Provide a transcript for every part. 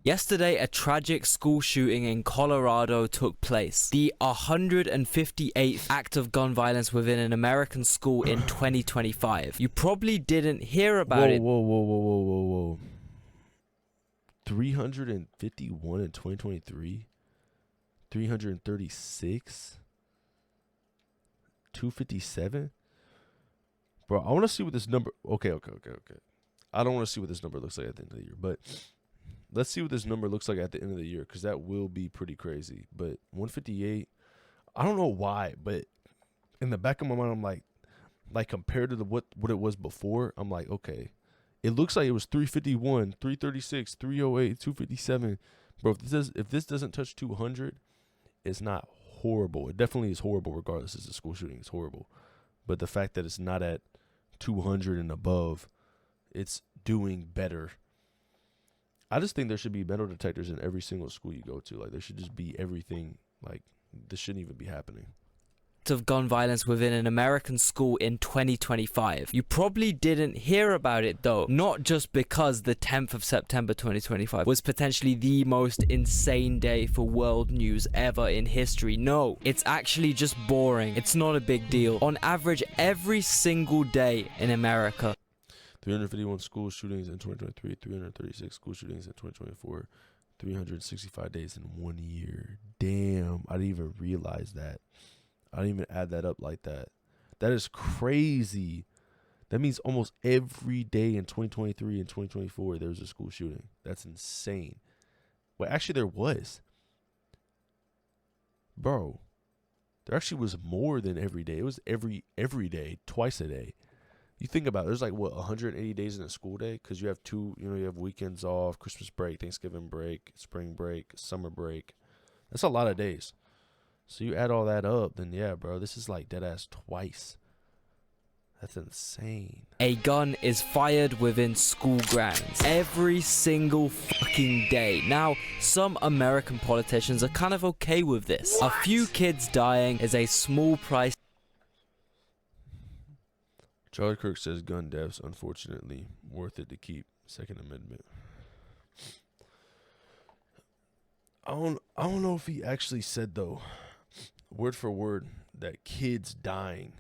Yesterday, a tragic school shooting in Colorado took place. The 158th act of gun violence within an American school in 2025. You probably didn't hear about it. Whoa. 351 in 2023? 336? 257? Bro, I want to see what this number... Okay. I don't want to see what this number looks like at the end of the year, but... Let's see what this number looks like at the end of the year, because that will be pretty crazy. But 158, I don't know why, but in the back of my mind, I'm like compared to what it was before, I'm like, okay, it looks like it was 351, 336, 308, 257. Bro, if this doesn't touch 200, it's not horrible. It definitely is horrible regardless. It's a school shooting. It's horrible. But the fact that it's not at 200 and above, it's doing better. I just think there should be metal detectors in every single school you go to. Like, there should just be everything. Like, this shouldn't even be happening. Of gun violence within an American school in 2025. You probably didn't hear about it though, not just because the 10th of September 2025 was potentially the most insane day for world news ever in history. No, it's actually just boring. It's not a big deal. On average, every single day in America, 351 school shootings in 2023, 336 school shootings in 2024, 365 days in 1 year. Damn, I didn't even realize that. I didn't even add that up like that. That is crazy. That means almost every day in 2023 and 2024, there was a school shooting. That's insane. Well, actually, there was. Bro, there actually was more than every day. It was every day, twice a day. You think about it, there's like, 180 days in a school day? Because you have you have weekends off, Christmas break, Thanksgiving break, spring break, summer break. That's a lot of days. So you add all that up, then yeah, bro, this is like dead ass twice. That's insane. A gun is fired within school grounds every single fucking day. Now, some American politicians are kind of okay with this. A few kids dying is a small price. Charlie Kirk says gun deaths, unfortunately, worth it to keep. Second Amendment. I don't know if he actually said, though, word for word, that kids dying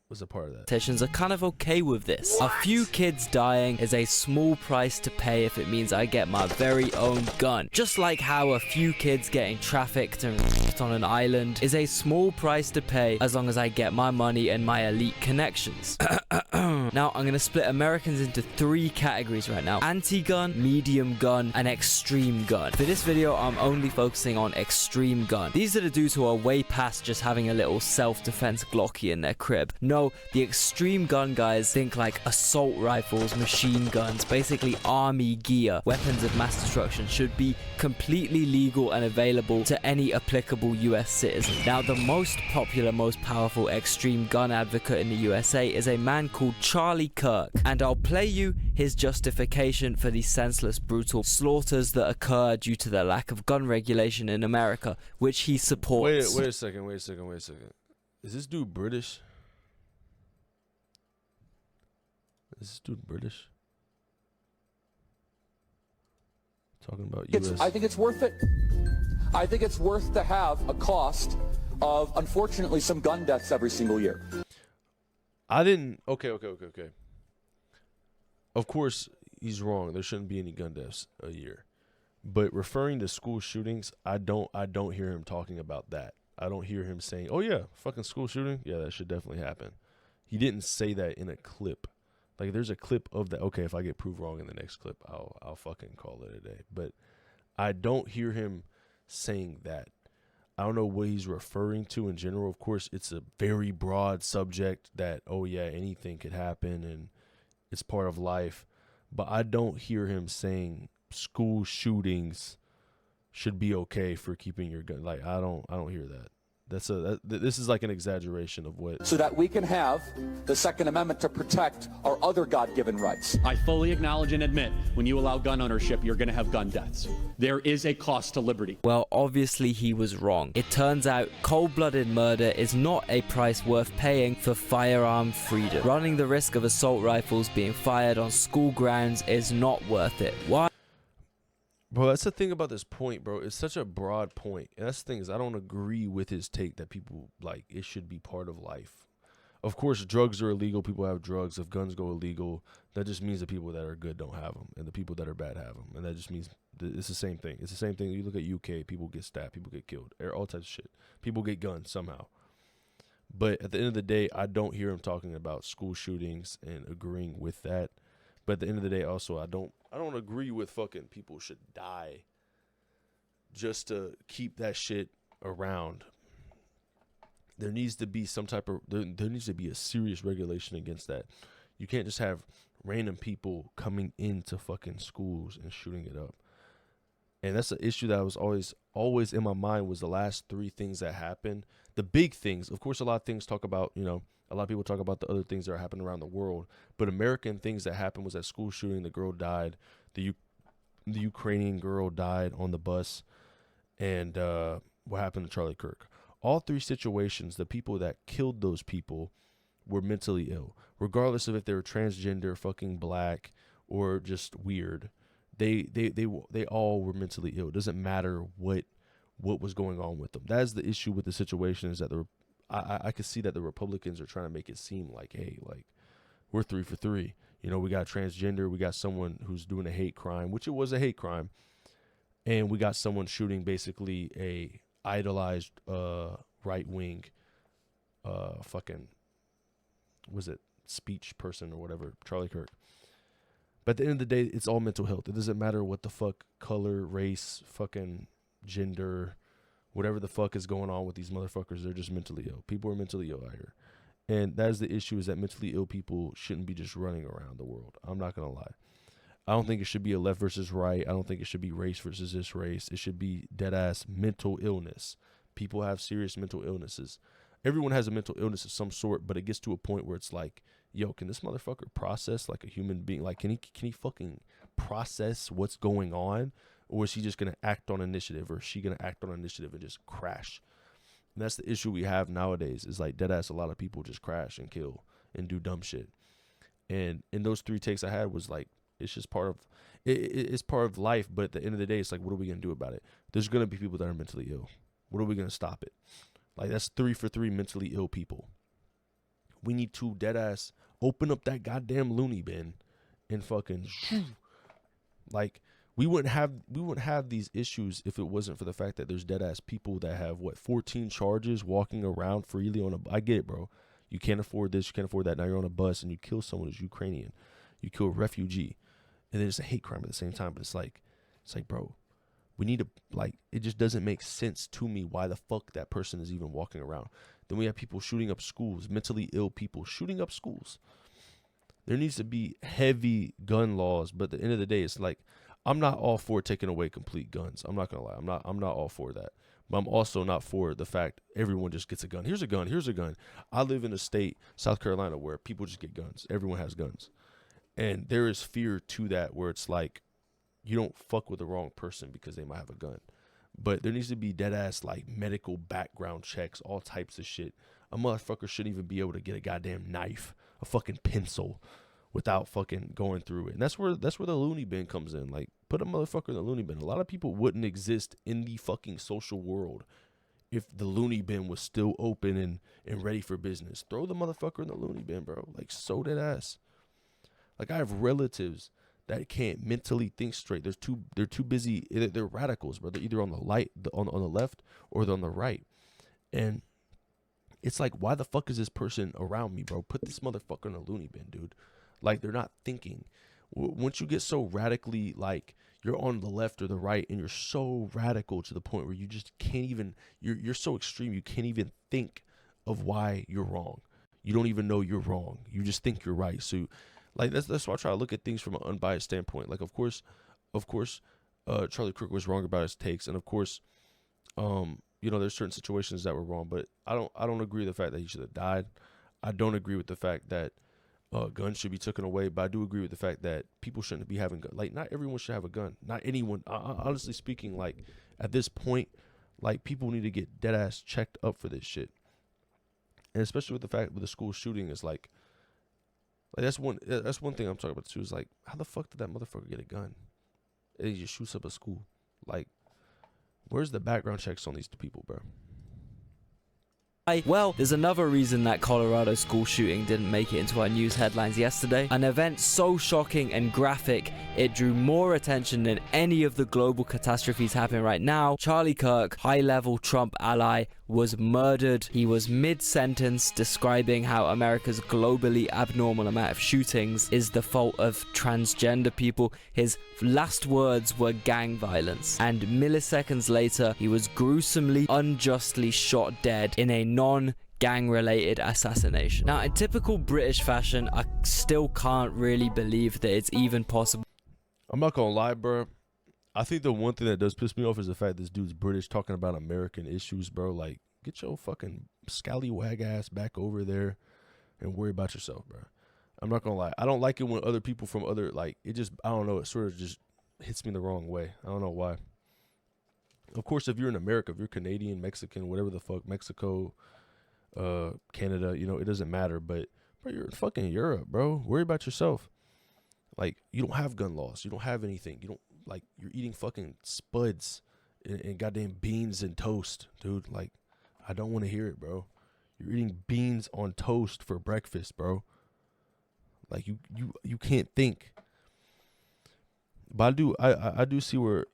was a part of that. Politicians are kind of okay with this. A few kids dying is a small price to pay if it means I get my very own gun. Just like how a few kids getting trafficked and on an island is a small price to pay as long as I get my money and my elite connections. Now, I'm going to split Americans into 3 categories right now. Anti-gun, medium gun, and extreme gun. For this video, I'm only focusing on extreme gun. These are the dudes who are way past just having a little self-defense Glocky in their crib. No, the extreme gun guys think like assault rifles, machine guns, basically army gear, weapons of mass destruction should be completely legal and available to any applicable US citizen. Now, the most popular, most powerful extreme gun advocate in the USA is a man called Charlie Kirk, and I'll play you his justification for the senseless, brutal slaughters that occur due to the lack of gun regulation in America, which he supports. Wait a second. Is this dude British? Is this dude British? Talking about US. I think it's worth it. I think it's worth to have a cost of, unfortunately, some gun deaths every single year. Okay. Of course, he's wrong. There shouldn't be any gun deaths a year. But referring to school shootings, I don't hear him talking about that. I don't hear him saying, "Oh yeah, fucking school shooting. Yeah, that should definitely happen." He didn't say that in a clip. Like, there's a clip of that. Okay, if I get proved wrong in the next clip, I'll fucking call it a day. But I don't hear him saying that. I don't know what he's referring to in general. Of course, it's a very broad subject that, oh yeah, anything could happen and it's part of life. But I don't hear him saying school shootings should be okay for keeping your gun. Like, I don't hear that. This is like an exaggeration of what. So that we can have the Second Amendment to protect our other God-given rights. I fully acknowledge and admit when you allow gun ownership, you're going to have gun deaths. There is a cost to liberty. Well, obviously he was wrong. It turns out cold-blooded murder is not a price worth paying for firearm freedom. Running the risk of assault rifles being fired on school grounds is not worth it. Why? Bro, that's the thing about this point, bro. It's such a broad point. And that's the thing is I don't agree with his take that people like it should be part of life. Of course, drugs are illegal. People have drugs. If guns go illegal, that just means the people that are good don't have them, and the people that are bad have them. And that just means it's the same thing. It's the same thing. You look at UK, people get stabbed, people get killed, all types of shit. People get guns somehow. But at the end of the day, I don't hear him talking about school shootings and agreeing with that. But at the end of the day, also, I don't agree with fucking people should die just to keep that shit around. There needs to be some type of there needs to be a serious regulation against that. You can't just have random people coming into fucking schools and shooting it up. And that's an issue that was always in my mind was the last 3 things that happened. The big things, of course, a lot of things talk about, a lot of people talk about the other things that are happening around the world. But American things that happened was that school shooting, the girl died, the Ukrainian girl died on the bus, and what happened to Charlie Kirk. All 3 situations, the people that killed those people were mentally ill, regardless of if they were transgender, fucking black, or just weird. They all were mentally ill. It doesn't matter what was going on with them. That is the issue with the situation is that I could see that the Republicans are trying to make it seem like, hey, like we're 3 for 3. We got transgender, we got someone who's doing a hate crime, which it was a hate crime, and we got someone shooting basically a idolized right wing fucking was it speech person or whatever, Charlie Kirk. But at the end of the day, it's all mental health. It doesn't matter what the fuck color, race, fucking gender, whatever the fuck is going on with these motherfuckers. They're just mentally ill. People are mentally ill out here. And that is the issue, is that mentally ill people shouldn't be just running around the world. I'm not going to lie. I don't think it should be a left versus right. I don't think it should be race versus this race. It should be dead ass mental illness. People have serious mental illnesses. Everyone has a mental illness of some sort, but it gets to a point where it's like, yo, can this motherfucker process like a human being? Like, can he fucking process what's going on? Or is he just going to act on initiative, or is she going to act on initiative and just crash? And that's the issue we have nowadays, is like dead ass a lot of people just crash and kill and do dumb shit. And in those 3 takes I had was like, it's just part of it's part of life. But at the end of the day, it's like, what are we going to do about it? There's going to be people that are mentally ill. What are we going to stop it? Like, that's 3 for 3 mentally ill people. We need to dead ass open up that goddamn loony bin and fucking like we wouldn't have these issues if it wasn't for the fact that there's dead ass people that have 14 charges walking around freely on I get it, bro. You can't afford this, you can't afford that. Now you're on a bus and you kill someone who's Ukrainian. You kill a refugee. And then it's a hate crime at the same time. But it's like, bro, we need to, like, it just doesn't make sense to me why the fuck that person is even walking around. Then we have people shooting up schools, mentally ill people shooting up schools. There needs to be heavy gun laws, but at the end of the day, it's like, I'm not all for taking away complete guns. I'm not gonna lie. I'm not all for that. But I'm also not for the fact everyone just gets a gun. Here's a gun. Here's a gun. I live in a state, South Carolina, where people just get guns. Everyone has guns. And there is fear to that, where it's like, you don't fuck with the wrong person because they might have a gun. But there needs to be dead ass like medical background checks, all types of shit. A motherfucker shouldn't even be able to get a goddamn knife, a fucking pencil, without fucking going through it. And that's where the loony bin comes in. Like, put a motherfucker in the loony bin. A lot of people wouldn't exist in the fucking social world if the loony bin was still open and ready for business. Throw the motherfucker in the loony bin, bro. Like, so dead ass. Like, I have relatives that can't mentally think straight. They're too busy. They're radicals, bro. They're either on on the left or they're on the right. And it's like, why the fuck is this person around me, bro? Put this motherfucker in a loony bin, dude. Like, they're not thinking. Once you get so radically, like, you're on the left or the right, and you're so radical to the point where you just can't even, you're so extreme, you can't even think of why you're wrong. You don't even know you're wrong. You just think you're right. So, like, that's why I try to look at things from an unbiased standpoint. Like, of course, Charlie Kirk was wrong about his takes, and of course, there's certain situations that were wrong, but I don't agree with the fact that he should have died. I don't agree with the fact that guns should be taken away, but I do agree with the fact that people shouldn't be having guns. Like, not everyone should have a gun. Not anyone. Honestly speaking, like, at this point, like, people need to get dead ass checked up for this shit. And especially with the fact with the school shooting, is like that's one thing I'm talking about too. Is like, how the fuck did that motherfucker get a gun? and he just shoots up a school. Like, where's the background checks on these people, bro? Well, there's another reason that Colorado school shooting didn't make it into our news headlines yesterday. An event so shocking and graphic, it drew more attention than any of the global catastrophes happening right now. Charlie Kirk, high-level Trump ally, was murdered. He was mid-sentence describing how America's globally abnormal amount of shootings is the fault of transgender people. His last words were gang violence. And milliseconds later, he was gruesomely, unjustly shot dead in a non-gang related assassination. Now, in typical British fashion, I still can't really believe that it's even possible. I'm not gonna lie, bro. I think the one thing that does piss me off is the fact this dude's British talking about American issues, bro. Like, get your fucking scallywag ass back over there and worry about yourself, bro. I'm not gonna lie. I don't like it when other people from other, like, it just, I don't know, it sort of just hits me the wrong way. I don't know why. Of course, if you're in America, if you're Canadian, Mexican, whatever the fuck, Mexico, Canada, you know, it doesn't matter. But, bro, you're in fucking Europe, bro. Worry about yourself. Like, you don't have gun laws. You don't have anything. You don't, like, you're eating fucking spuds and goddamn beans and toast, dude. Like, I don't want to hear it, bro. You're eating beans on toast for breakfast, bro. Like, you can't think. But I do see where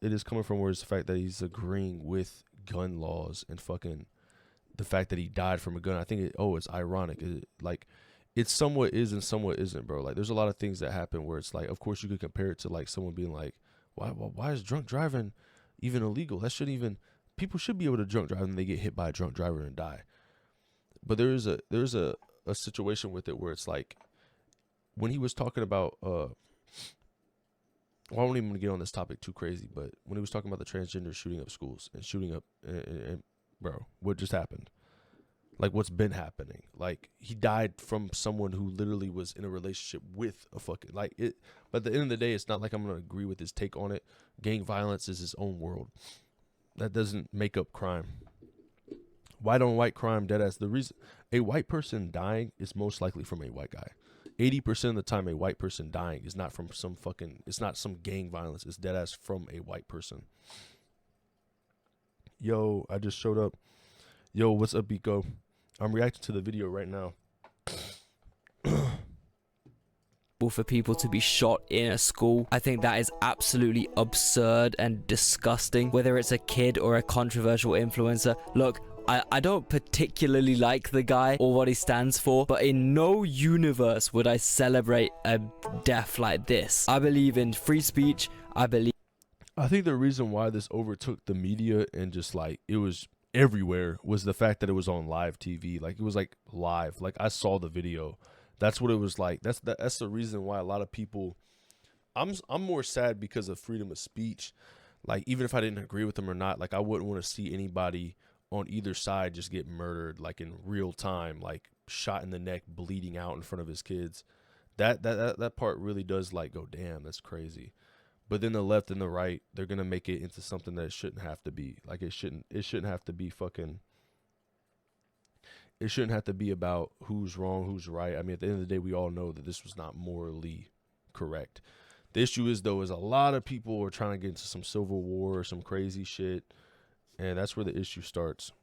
it is coming from, where it's the fact that he's agreeing with gun laws and fucking the fact that he died from a gun. I think it's ironic. Like, it somewhat is and somewhat isn't, bro. Like, there's a lot of things that happen where it's like, of course you could compare it to like someone being like, why is drunk driving even illegal? That shouldn't even, people should be able to drunk drive and they get hit by a drunk driver and die. But there's a situation with it where it's like, when he was talking about well, I don't even want to get on this topic too crazy, but when he was talking about the transgender shooting up schools and shooting up, and bro, what just happened? Like, what's been happening? Like, he died from someone who literally was in a relationship with a fucking, like, it. But at the end of the day, it's not like I'm going to agree with his take on it. Gang violence is his own world. That doesn't make up crime. White on white crime, deadass. The reason a white person dying is most likely from a white guy. 80% of the time, a white person dying is not from some fucking, it's not some gang violence. It's deadass from a white person. Yo, I just showed up. Yo, what's up, Biko? I'm reacting to the video right now. For people to be shot in a school, I think that is absolutely absurd and disgusting. Whether it's a kid or a controversial influencer, look, I don't particularly like the guy or what he stands for, but in no universe would I celebrate a death like this. I believe in free speech. I think the reason why this overtook the media and just like it was everywhere was the fact that it was on live TV. Like, it was like live. Like, I saw the video. That's what it was like. That's the reason why a lot of people, I'm more sad because of freedom of speech. Like, even if I didn't agree with them or not, like, I wouldn't want to see anybody on either side just get murdered, like, in real time, like, shot in the neck, bleeding out in front of his kids. That part really does, like, go, damn, that's crazy. But then the left and the right, they're gonna make it into something that it shouldn't have to be. Like, it shouldn't have to be fucking. It shouldn't have to be about who's wrong, who's right. I mean, at the end of the day, we all know that this was not morally correct. The issue is, though, is a lot of people are trying to get into some civil war or some crazy shit, and that's where the issue starts.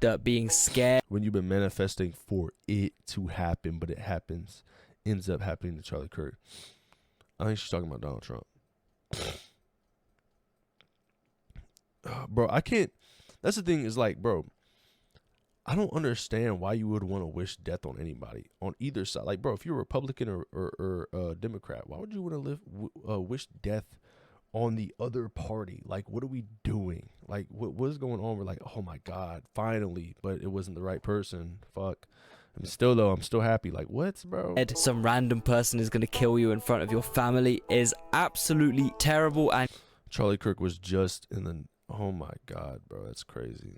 that being scared, When you've been manifesting for it to happen, but it ends up happening to Charlie Kirk. I think she's talking about Donald Trump. Bro, I can't. That's the thing is, like, bro, I don't understand why you would want to wish death on anybody on either side. Like, bro, if you're a Republican or Democrat, why would you want to wish death on the other party? Like, what are we doing? Like, what is going on? We're like, oh my God, finally, but it wasn't the right person. Fuck. I mean, still though, I'm still happy. Like, what, bro? some random person is going to kill you in front of your family is absolutely terrible. And Charlie Kirk was just in the. Oh my God, bro, that's crazy.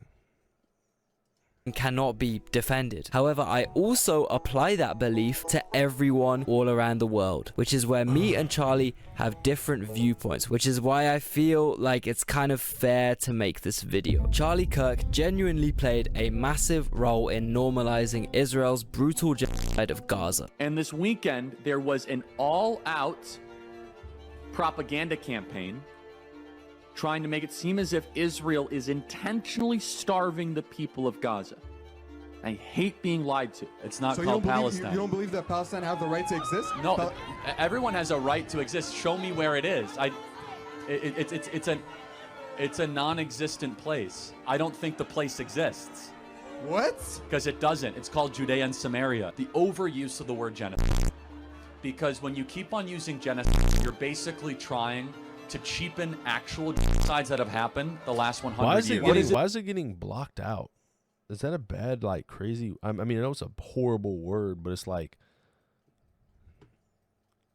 Cannot be defended. However, I also apply that belief to everyone all around the world, which is where me and Charlie have different viewpoints, which is why I feel like it's kind of fair to make this video. Charlie Kirk genuinely played a massive role in normalizing Israel's brutal genocide of Gaza. And this weekend, there was an all-out propaganda campaign trying to make it seem as if Israel is intentionally starving the people of Gaza. I hate being lied to. It's not called Palestine. You don't believe that Palestine have the right to exist? No, everyone has a right to exist. Show me where it is. It's a non-existent place. I don't think the place exists. What? Because it doesn't. It's called Judea and Samaria. The overuse of the word genocide. Because when you keep on using genocide, you're basically trying to cheapen actual genocides that have happened the last 100 years. Why is it getting blocked out? Is that a bad, like, crazy? I mean, I know it's a horrible word, but it's like,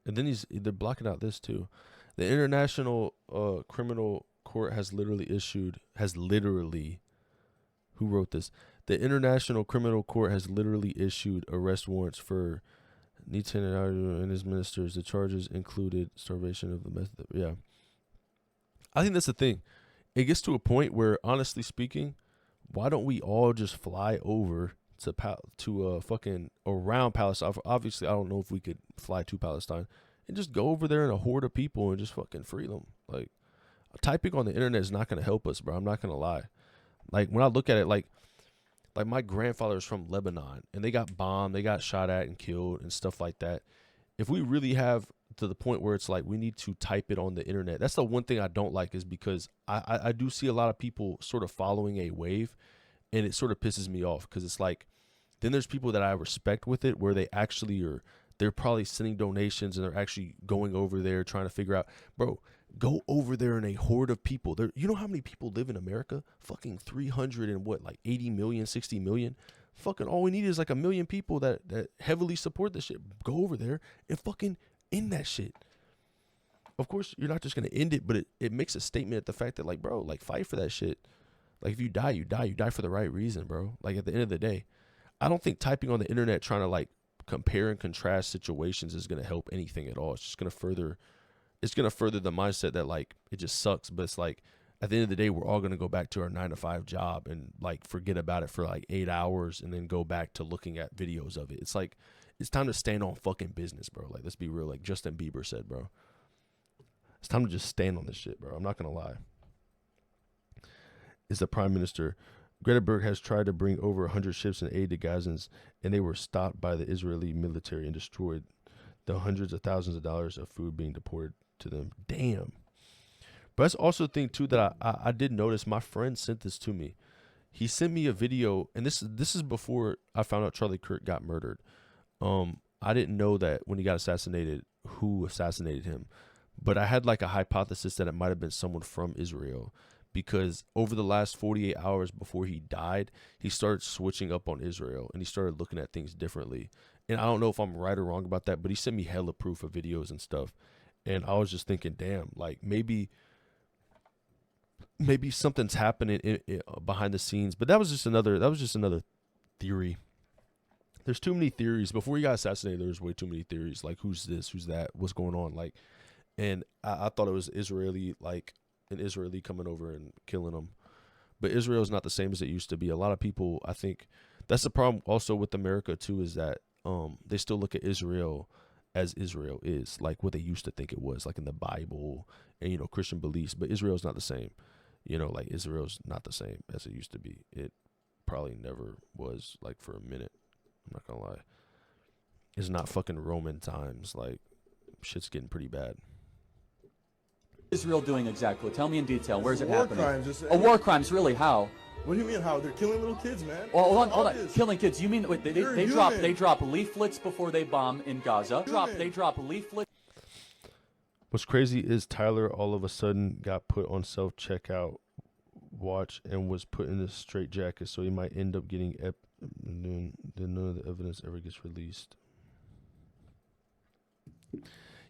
and then they're blocking out this too. The International Criminal Court has literally, who wrote this? The International Criminal Court has literally issued arrest warrants for Netanyahu and his ministers. The charges included starvation of the method. Yeah. I think that's the thing. It gets to a point where, honestly speaking, why don't we all just fly over to fucking around Palestine? Obviously, I don't know if we could fly to Palestine and just go over there in a horde of people and just fucking free them. Like, typing on the internet is not going to help us, bro. I'm not going to lie. Like, when I look at it, like my grandfather's from Lebanon and they got bombed, they got shot at and killed and stuff like that. If we really have to the point where it's like we need to type it on the internet, that's the one thing I don't like, is because I do see a lot of people sort of following a wave, and it sort of pisses me off, because it's like, then there's people that I respect with it where they actually they're probably sending donations and they're actually going over there trying to figure out, bro, go over there in a horde of people. You know how many people live in America? Fucking 300 and what, like 80 million, 60 million? Fucking all we need is like 1 million people that heavily support this shit. Go over there and fucking end that shit. Of course, you're not just going to end it, but it makes a statement at the fact that, like, bro, like, fight for that shit. Like, if you die, you die. You die for the right reason, bro. Like, at the end of the day, I don't think typing on the internet trying to, like, compare and contrast situations is going to help anything at all. It's just going to further the mindset that, like, it just sucks. But it's like, at the end of the day, we're all going to go back to our 9-to-5 job and, like, forget about it for like 8 hours and then go back to looking at videos of it. It's like, it's time to stand on fucking business, bro. Like, let's be real. Like Justin Bieber said, bro. It's time to just stand on this shit, bro. I'm not going to lie. It's the Prime Minister. Greta Berg has tried to bring over 100 ships in aid to Gazans, and they were stopped by the Israeli military and destroyed. The hundreds of thousands of dollars of food being deported to them. Damn. But that's also the thing, too, that I did notice. My friend sent this to me. He sent me a video, and this is before I found out Charlie Kirk got murdered. I didn't know that when he got assassinated, who assassinated him. But I had like a hypothesis that it might have been someone from Israel, because over the last 48 hours before he died, he started switching up on Israel and he started looking at things differently. And I don't know if I'm right or wrong about that, but he sent me hella proof of videos and stuff. And I was just thinking, damn, like maybe something's happening behind the scenes. But that was just another theory. There's too many theories. Before he got assassinated, there was way too many theories. Like, who's this? Who's that? What's going on? Like, and I thought it was Israeli, like an Israeli coming over and killing him. But Israel is not the same as it used to be. A lot of people, I think, that's the problem also with America too, is that they still look at Israel as Israel is, like what they used to think it was, like in the Bible and, you know, Christian beliefs. But Israel's not the same. You know, like Israel's not the same as it used to be. It probably never was, like, for a minute. I'm not gonna lie. It's not fucking Roman times. Like, shit's getting pretty bad. Israel doing exactly? Tell me in detail. Where's it War happening? crimes. War crimes, really? How? What do you mean how? They're killing little kids, man. Well, hold on. Obvious. Killing kids. You mean wait, You're they human. drop leaflets before they bomb in Gaza? They drop leaflets. What's crazy is Tyler all of a sudden got put on self-checkout watch and was put in a straitjacket, so he might end up getting then none of the evidence ever gets released.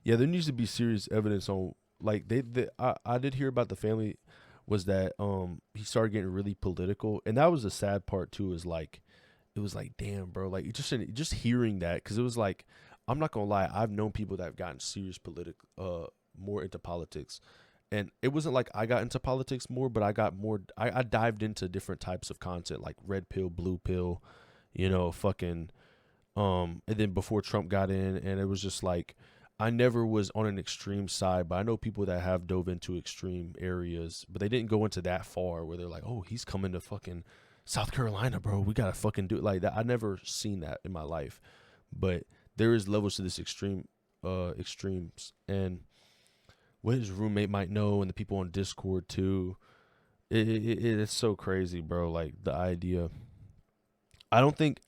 Yeah, there needs to be serious evidence on, like, I did hear about the family was that he started getting really political, and that was the sad part too, is like it was like, damn, bro, like just hearing that, because it was like, I'm not gonna lie, I've known people that have gotten serious more into politics. And it wasn't like I got into politics more, but I got more, I dived into different types of content, like red pill, blue pill, you know, fucking, and then before Trump got in, and it was just like, I never was on an extreme side, but I know people that have dove into extreme areas, but they didn't go into that far where they're like, oh, he's coming to fucking South Carolina, bro. We gotta fucking do it like that. I never seen that in my life, but there is levels to this extremes. And what his roommate might know and the people on Discord too, it's so crazy, bro. Like the idea. I don't think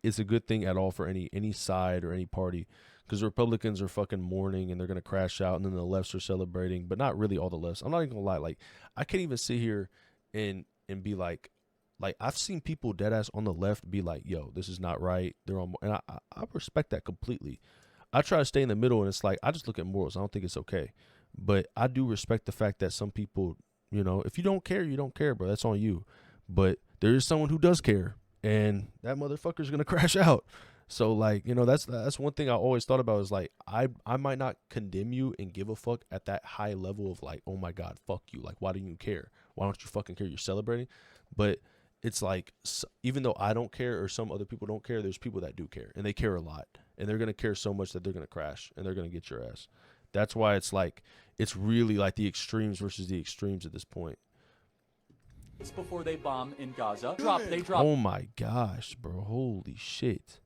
it's a good thing at all for any side or any party. Because the Republicans are fucking mourning and they're going to crash out, and then the lefts are celebrating, but not really all the lefts. I'm not even going to lie. Like, I can't even sit here and be like, I've seen people dead ass on the left be like, yo, this is not right. They're on, and I respect that completely. I try to stay in the middle, and it's like, I just look at morals. I don't think it's okay. But I do respect the fact that some people, you know, if you don't care, you don't care, bro. That's on you. But there is someone who does care, and that motherfucker's going to crash out. So, like, you know, that's one thing I always thought about is, like, I might not condemn you and give a fuck at that high level of, like, oh, my God, fuck you. Like, why do you care? Why don't you fucking care? You're celebrating. But it's like, even though I don't care or some other people don't care, there's people that do care. And they care a lot. And they're going to care so much that they're going to crash. And they're going to get your ass. That's why it's like, it's really like the extremes versus the extremes at this point. Before they bomb in Gaza. They drop. Oh, my gosh, bro. Holy shit.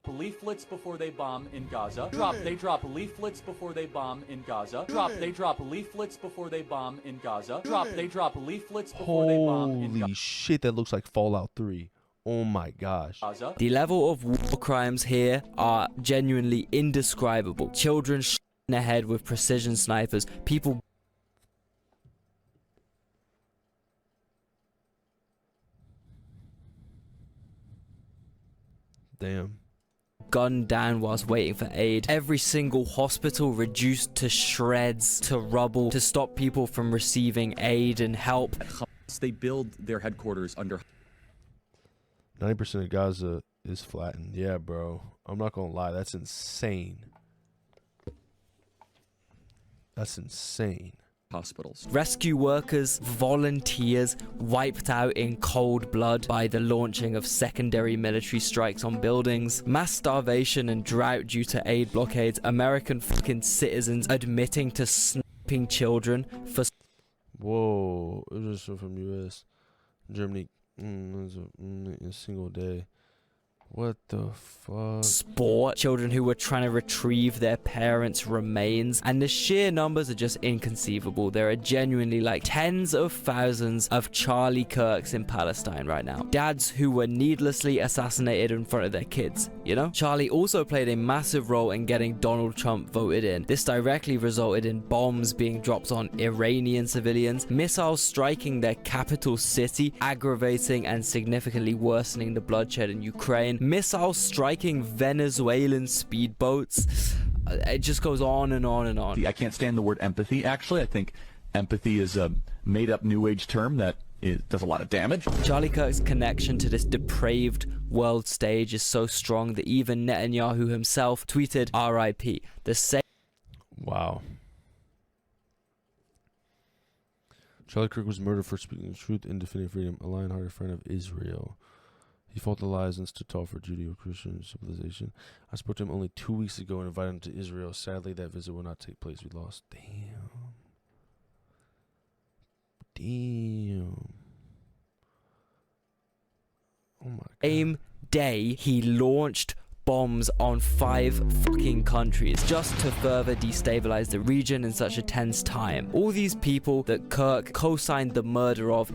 Leaflets before they bomb in Gaza. They drop leaflets before they bomb in Gaza. They drop leaflets before they bomb in Gaza. They drop leaflets before they bomb in Gaza. Holy shit, that looks like Fallout 3. Oh my gosh. The level of war crimes here are genuinely indescribable. Children shot in the head with precision snipers. People Damn. gunned down whilst waiting for aid. Every single hospital reduced to shreds, to rubble, to stop people from receiving aid and help. They build their headquarters under 90% of Gaza is flattened. Yeah, bro. I'm not gonna lie. That's insane. That's insane. hospitals. Rescue workers, volunteers, wiped out in cold blood by the launching of secondary military strikes on buildings. Mass starvation and drought due to aid blockades. American fucking citizens admitting to sniping children for... Whoa. It was just from U.S. Germany. In a single day. What the fuck? Sport. Children who were trying to retrieve their parents' remains. And the sheer numbers are just inconceivable. There are genuinely like tens of thousands of Charlie Kirks in Palestine right now. Dads who were needlessly assassinated in front of their kids, you know? Charlie also played a massive role in getting Donald Trump voted in. This directly resulted in bombs being dropped on Iranian civilians, missiles striking their capital city, aggravating and significantly worsening the bloodshed in Ukraine. Missiles striking Venezuelan speedboats. It just goes on and on and on. I can't stand the word empathy, actually. I think empathy is a made-up new age term that does a lot of damage. Charlie Kirk's connection to this depraved world stage is so strong that even Netanyahu himself tweeted RIP. The same... Wow. Charlie Kirk was murdered for speaking the truth and defending freedom, a lion-hearted friend of Israel. He fought the lies and stood tall for Judeo-Christian civilization. I spoke to him only 2 weeks ago and invited him to Israel. Sadly, that visit will not take place. We lost. Damn. Oh my God. Same day, he launched bombs on 5 fucking countries just to further destabilize the region in such a tense time. All these people that Kirk co-signed the murder of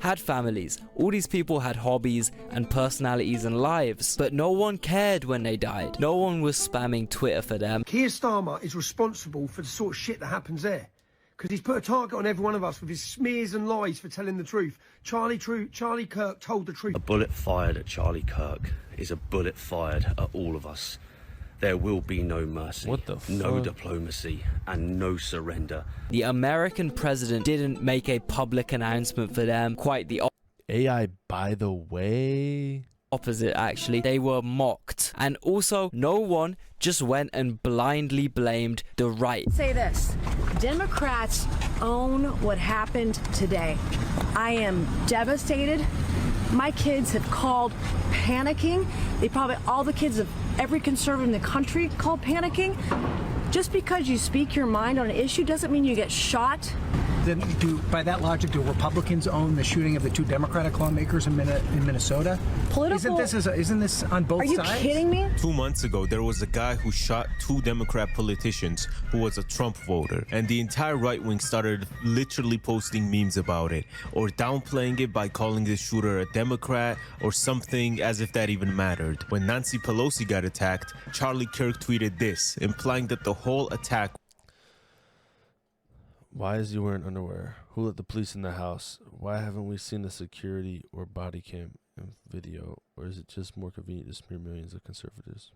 had families. All these people had hobbies and personalities and lives, but no one cared when they died. No one was spamming Twitter for them. Keir Starmer is responsible for the sort of shit that happens there, because he's put a target on every one of us with his smears and lies for telling the truth. Charlie Kirk told the truth. A bullet fired at Charlie Kirk is a bullet fired at all of us. There will be no mercy, what the fuck? No diplomacy, and no surrender. The American president didn't make a public announcement for them. Quite the AI, by the way. opposite, actually. They were mocked. And also, no one just went and blindly blamed the right. Say this: Democrats own what happened today. I am devastated my kids have called panicking. They probably, all the kids of every conservative in the country called panicking. Just because you speak your mind on an issue doesn't mean you get shot. Then by that logic, do Republicans own the shooting of the 2 Democratic lawmakers in Minnesota? Political. Isn't this on both sides? Are you kidding me? 2 months ago, there was a guy who shot 2 Democrat politicians who was a Trump voter. And the entire right wing started literally posting memes about it or downplaying it by calling the shooter a Democrat or something as if that even mattered. When Nancy Pelosi got attacked, Charlie Kirk tweeted this, implying that the whole attack. Why is he wearing underwear? Who let the police in the house? Why haven't we seen the security or body cam video? Or is it just more convenient to smear millions of conservatives?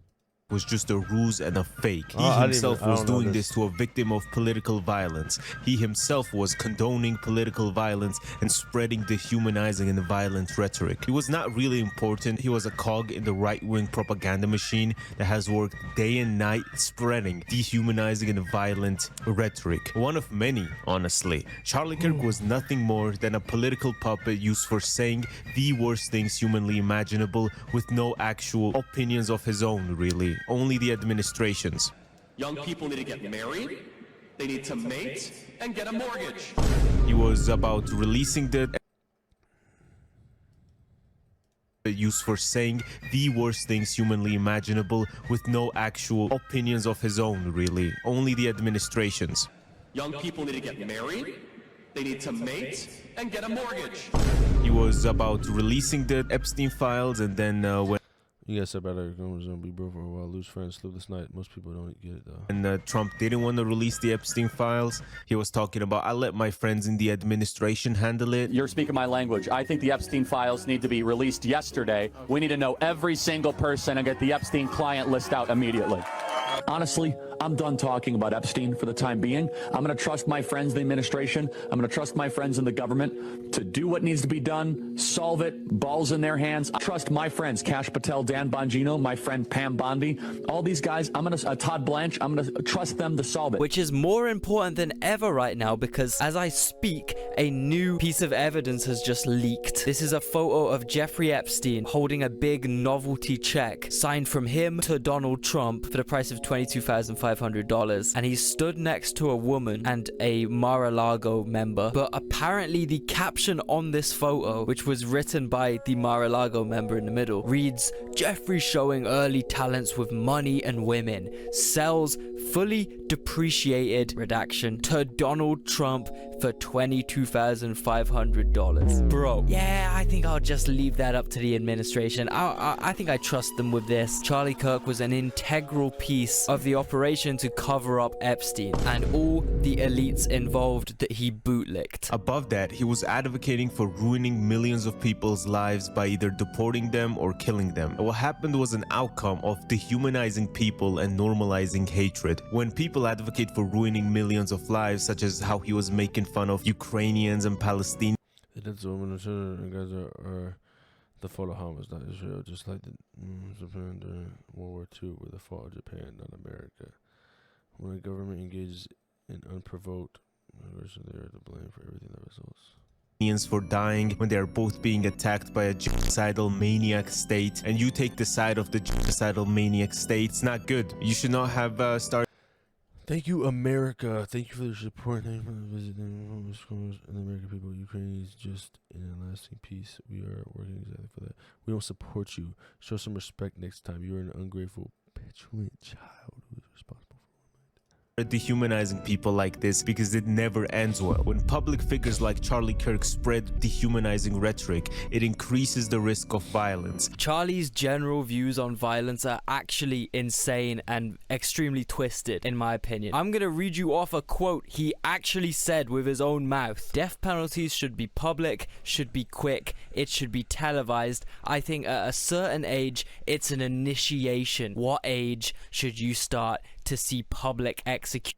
Was just a ruse and a fake. He I himself was doing this this to a victim of political violence. He himself was condoning political violence and spreading dehumanizing and violent rhetoric. He was not really important. He was a cog in the right-wing propaganda machine that has worked day and night spreading dehumanizing and violent rhetoric. One of many, honestly. Charlie Kirk was nothing more than a political puppet used for saying the worst things humanly imaginable with no actual opinions of his own, really. Only the administration's. Young people need to get married, they need to mate, and get a mortgage. He was about releasing the used for saying the worst things humanly imaginable with no actual opinions of his own, really. Only the administration's. Young people need to get married, they need to mate, and get a mortgage. He was about releasing the Epstein files, and then when You guys said about Eric Gomes gonna be broke for a while, lose friends, sleepless night. Most people don't get it though. And Trump didn't want to release the Epstein files. He was talking about, I let my friends in the administration handle it. You're speaking my language. I think the Epstein files need to be released yesterday. We need to know every single person and get the Epstein client list out immediately. Honestly, I'm done talking about Epstein for the time being. I'm going to trust my friends in the administration. I'm going to trust my friends in the government to do what needs to be done, solve it, balls in their hands. I trust my friends, Kash Patel, Dan Bongino, my friend Pam Bondi, all these guys. I'm going to, Todd Blanche, I'm going to trust them to solve it. Which is more important than ever right now because as I speak, a new piece of evidence has just leaked. This is a photo of Jeffrey Epstein holding a big novelty check signed from him to Donald Trump for the price of $22,500, and he stood next to a woman and a Mar-a-Lago member. But apparently the caption on this photo, which was written by the Mar-a-Lago member in the middle, reads, "Jeffrey showing early talents with money and women, sells fully depreciated redaction to Donald Trump for $22,500. Bro, yeah, I think I'll just leave that up to the administration. I think I trust them with this. Charlie Kirk was an integral piece of the operation to cover up Epstein and all the elites involved that he bootlicked. Above that, he was advocating for ruining millions of people's lives by either deporting them or killing them. And what happened was an outcome of dehumanizing people and normalizing hatred. When people advocate for ruining millions of lives, such as how he was making fun of Ukrainians and Palestinians. That's women and children guys are the fault of Hamas, not Israel, just like the Japan during World War II were the fault of Japan, not America. When a government engages in unprovoked aggression, they are to blame for everything that results. For dying when they are both being attacked by a genocidal maniac state, and you take the side of the genocidal maniac state. It's not good. You should not have started. Thank you, America. Thank you for your support. Thank you for visiting and the American people. Ukraine is just in a lasting peace. We are working exactly for that. We don't support you. Show some respect next time. You are an ungrateful, petulant child who is responsible. Dehumanizing people like this because it never ends well. When public figures like Charlie Kirk spread dehumanizing rhetoric, it increases the risk of violence. Charlie's general views on violence are actually insane and extremely twisted, in my opinion. I'm gonna read you off a quote he actually said with his own mouth. Death penalties should be public, should be quick, it should be televised. I think at a certain age, it's an initiation. What age should you start to see public executions?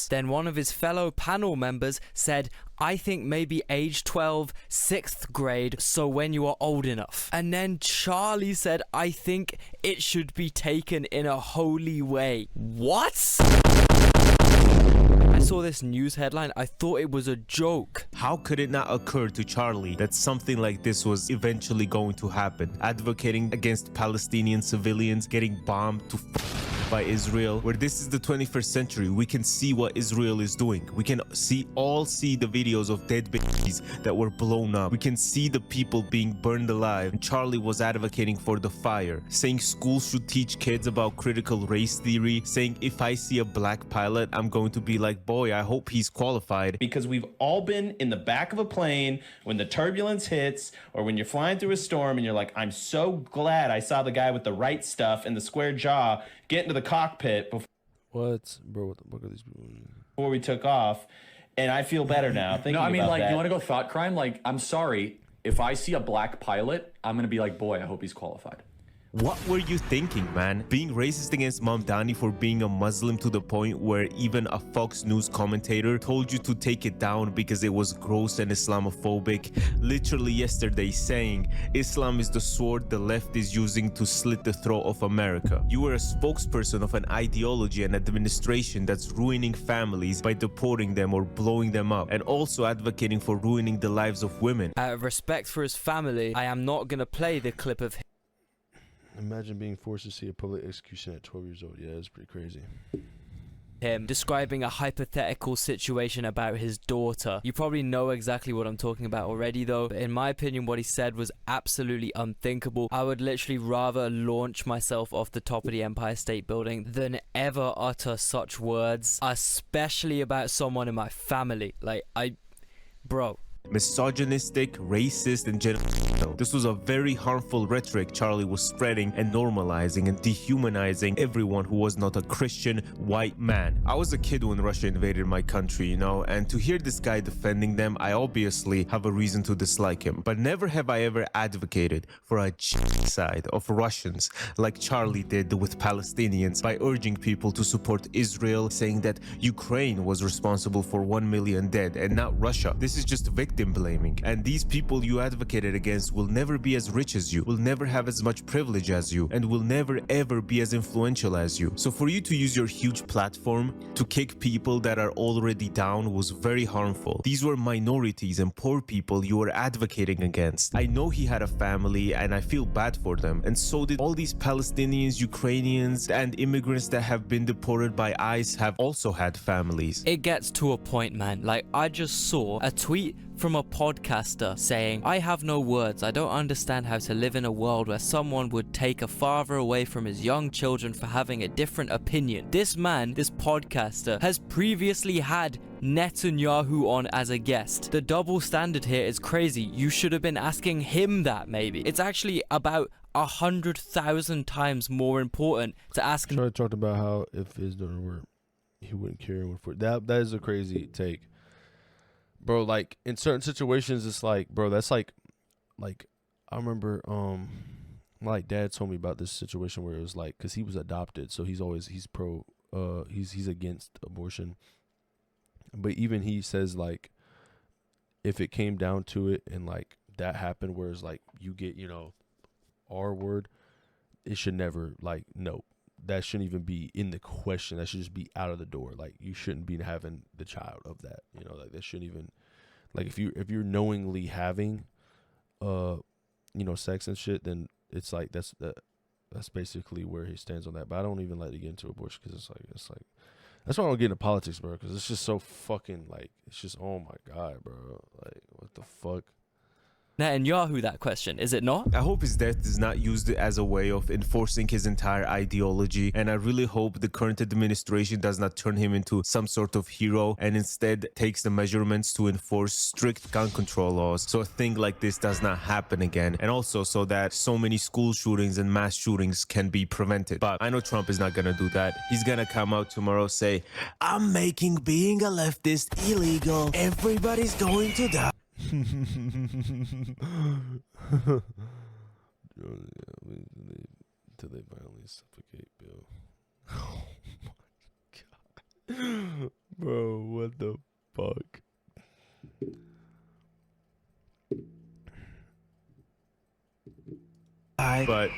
Then one of his fellow panel members said, I think maybe age 12, 6th grade, so when you are old enough. And then Charlie said, I think it should be taken in a holy way. What? I saw this news headline, I thought it was a joke. How could it not occur to Charlie that something like this was eventually going to happen? Advocating against Palestinian civilians getting bombed to by Israel, where this is the 21st century. We can see what Israel is doing. We can all see the videos of dead babies that were blown up. We can see the people being burned alive. And Charlie was advocating for the fire, saying schools should teach kids about critical race theory, saying if I see a black pilot, I'm going to be like, boy, I hope he's qualified. Because we've all been in the back of a plane when the turbulence hits, or when you're flying through a storm and you're like, I'm so glad I saw the guy with the right stuff and the square jaw get into the cockpit before Bro, what the fuck are these people? before we took off, and I feel better now thinking No, I mean, about like, that. you want to go thought crime? Like, I'm sorry. If I see a black pilot, I'm going to be like, boy, I hope he's qualified. What were you thinking, man? Being racist against Mamdani for being a Muslim to the point where even a Fox News commentator told you to take it down because it was gross and Islamophobic. Literally yesterday saying Islam is the sword the left is using to slit the throat of America. You were a spokesperson of an ideology and administration that's ruining families by deporting them or blowing them up, and also advocating for ruining the lives of women. Out of respect for his family, I am not gonna play the clip of Imagine being forced to see a public execution at 12 years old. Yeah, that's pretty crazy. him describing a hypothetical situation about his daughter. You probably know exactly what I'm talking about already though, but in my opinion what he said was absolutely unthinkable. I would literally rather launch myself off the top of the Empire State Building than ever utter such words, especially about someone in my family. Like, bro. Misogynistic, racist, and genocidal. This was a very harmful rhetoric Charlie was spreading and normalizing and dehumanizing everyone who was not a Christian white man. I was a kid when Russia invaded my country, you know, and to hear this guy defending them, I obviously have a reason to dislike him. But never have I ever advocated for a genocide of Russians like Charlie did with Palestinians by urging people to support Israel, saying that Ukraine was responsible for 1 million dead and not Russia. This is just victim blaming, and these people you advocated against will never be as rich as you, will never have as much privilege as you, and will never ever be as influential as you. So for you to use your huge platform to kick people that are already down was very harmful. These were minorities and poor people you were advocating against. I know he had a family and I feel bad for them, and so did all these Palestinians, Ukrainians, and immigrants that have been deported by ICE have also had families. It gets to a point, man. Like, I just saw a tweet from a podcaster saying, I have no words. I don't understand how to live in a world where someone would take a father away from his young children for having a different opinion. This man, this podcaster, has previously had Netanyahu on as a guest. The double standard here is crazy. You should have been asking him that, maybe. It's actually about 100,000 times more important to ask. Charlie talked about how if his daughter were, he wouldn't care anyone for it. That is a crazy take. Bro, like, in certain situations, it's like, bro, that's like, I remember, my dad told me about this situation where it was like, because he was adopted, so he's against abortion. But even he says, like, if it came down to it and, like, that happened, where it's like, you get, you know, R word, it should never, like, no. That shouldn't even be in the question. That should just be out of the door. Like, you shouldn't be having the child of that. You know, like, that shouldn't even, like, if you're knowingly having, you know, sex and shit, then it's like that's basically where he stands on that. But I don't even like to get into abortion because it's like that's why I don't get into politics, bro. Because it's just so fucking, like, it's just, oh my god, bro. Like, what the fuck? Netanyahu that question, is it not? I hope his death is not used as a way of enforcing his entire ideology, and I really hope the current administration does not turn him into some sort of hero and instead takes the measurements to enforce strict gun control laws so a thing like this does not happen again, and also so that so many school shootings and mass shootings can be prevented. But I know Trump is not gonna do that. He's gonna come out tomorrow, say, I'm making being a leftist illegal. Everybody's going to die. Till they finally suffocate, Bill. Oh my god, bro! What the fuck? But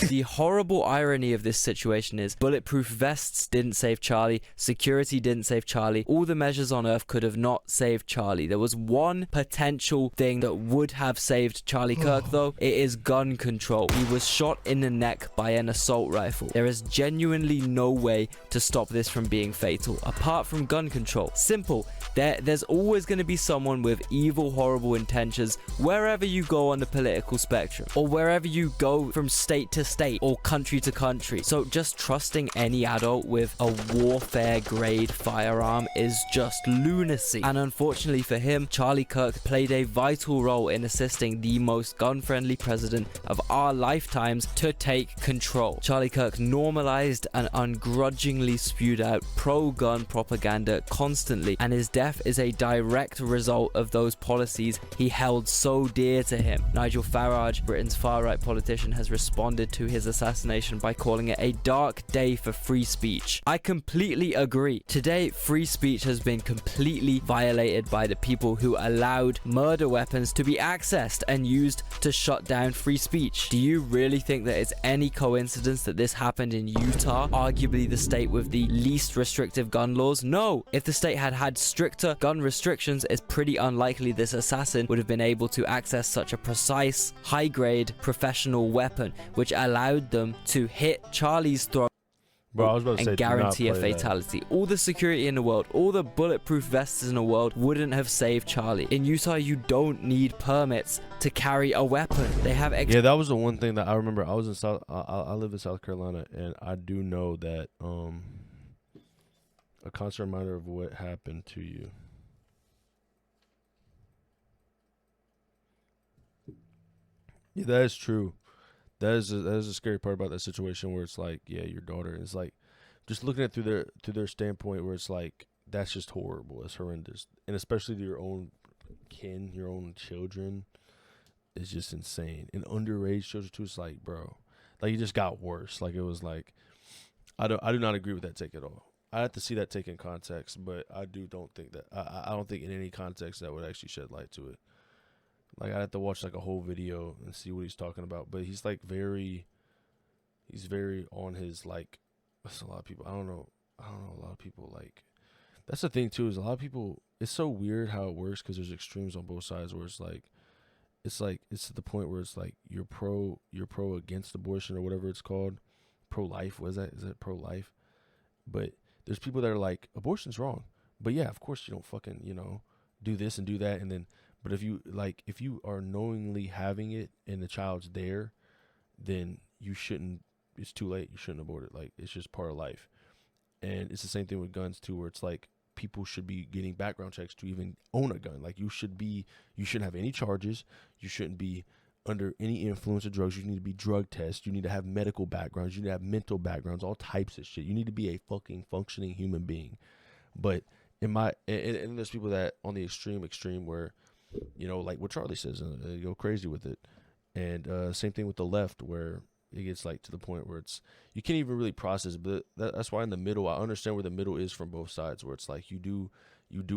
the horrible irony of this situation is bulletproof vests didn't save Charlie, security didn't save Charlie, all the measures on Earth could have not saved Charlie. There was one potential thing that would have saved Charlie Kirk though. It is gun control. He was shot in the neck by an assault rifle. There is genuinely no way to stop this from being fatal apart from gun control. Simple. There's always going to be someone with evil, horrible intentions wherever you go on the political spectrum, or wherever you go from state to state or country to country. So just trusting any adult with a warfare grade firearm is just lunacy. And unfortunately for him, Charlie Kirk played a vital role in assisting the most gun-friendly president of our lifetimes to take control. Charlie Kirk normalized and ungrudgingly spewed out pro-gun propaganda constantly, and his death is a direct result of those policies he held so dear to him. Nigel Farage, Britain's far-right politician, has responded to his assassination by calling it a dark day for free speech. I completely agree. Today, free speech has been completely violated by the people who allowed murder weapons to be accessed and used to shut down free speech. Do you really think that it's any coincidence that this happened in Utah, arguably the state with the least restrictive gun laws? No. If the state had had stricter gun restrictions, it's pretty unlikely this assassin would have been able to access such a precise, high-grade, professional weapon, which allowed them to hit Charlie's throat and guarantee a fatality. All the security in the world, all the bulletproof vests in the world wouldn't have saved Charlie. In Utah, you don't need permits to carry a weapon. They have yeah, that was the one thing that I remember. I was in I live in South Carolina, and I do know that a constant reminder of what happened to you. Yeah, that is true. That is a scary part about that situation where it's like, yeah, your daughter is like, just looking at through their standpoint where it's like, that's just horrible. It's horrendous. And especially to your own kin, your own children, is just insane. And underage children too, it's like, bro, like it just got worse. Like it was like, I do not agree with that take at all. I have to see that take in context, but I don't think that I don't think in any context that would actually shed light to it. Like I'd have to watch like a whole video and see what he's talking about. But he's like he's very on his like. That's a lot of people. I don't know. A lot of people like. That's the thing too, is a lot of people. It's so weird how it works because there's extremes on both sides where it's to the point where it's like you're pro against abortion or whatever it's called, pro life. What is that? Is that pro life? But there's people that are like, abortion's wrong. But yeah, of course you don't fucking, do this and do that. And then, but if you are knowingly having it and the child's there, then you shouldn't, it's too late. You shouldn't abort it. Like, it's just part of life. And it's the same thing with guns too, where it's like people should be getting background checks to even own a gun. Like you shouldn't have any charges. You shouldn't be under any influence of drugs. You need to be drug tested. You need to have medical backgrounds. You need to have mental backgrounds, all types of shit. You need to be a fucking functioning human being. But and there's people that on the extreme where, like what Charlie says, they go crazy with it. And same thing with the left where it gets like to the point where it's, you can't even really process it. But that's why in the middle, I understand where the middle is from both sides, where it's like you do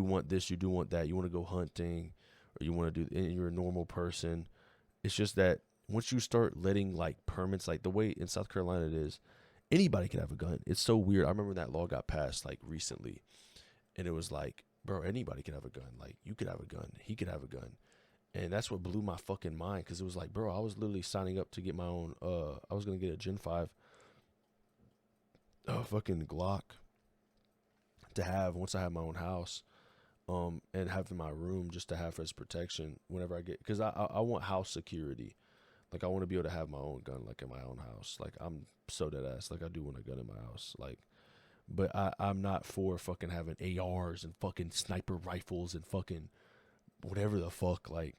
want this, you do want that. You want to go hunting or you want to do, and you're a normal person. It's just that once you start letting like permits, like the way in South Carolina it is, anybody can have a gun. It's so weird. I remember when that law got passed like recently, and it was like, bro, anybody can have a gun. Like you could have a gun, he could have a gun, and that's what blew my fucking mind because it was like, bro, I was literally signing up to get my own. I was gonna get a Gen 5, fucking Glock to have once I have my own house. And have in my room just to have as protection whenever I get, because I want house security. Like I want to be able to have my own gun, like in my own house. Like I'm so dead ass. Like I do want a gun in my house. Like, but I'm not for fucking having ARs and fucking sniper rifles and fucking whatever the fuck. Like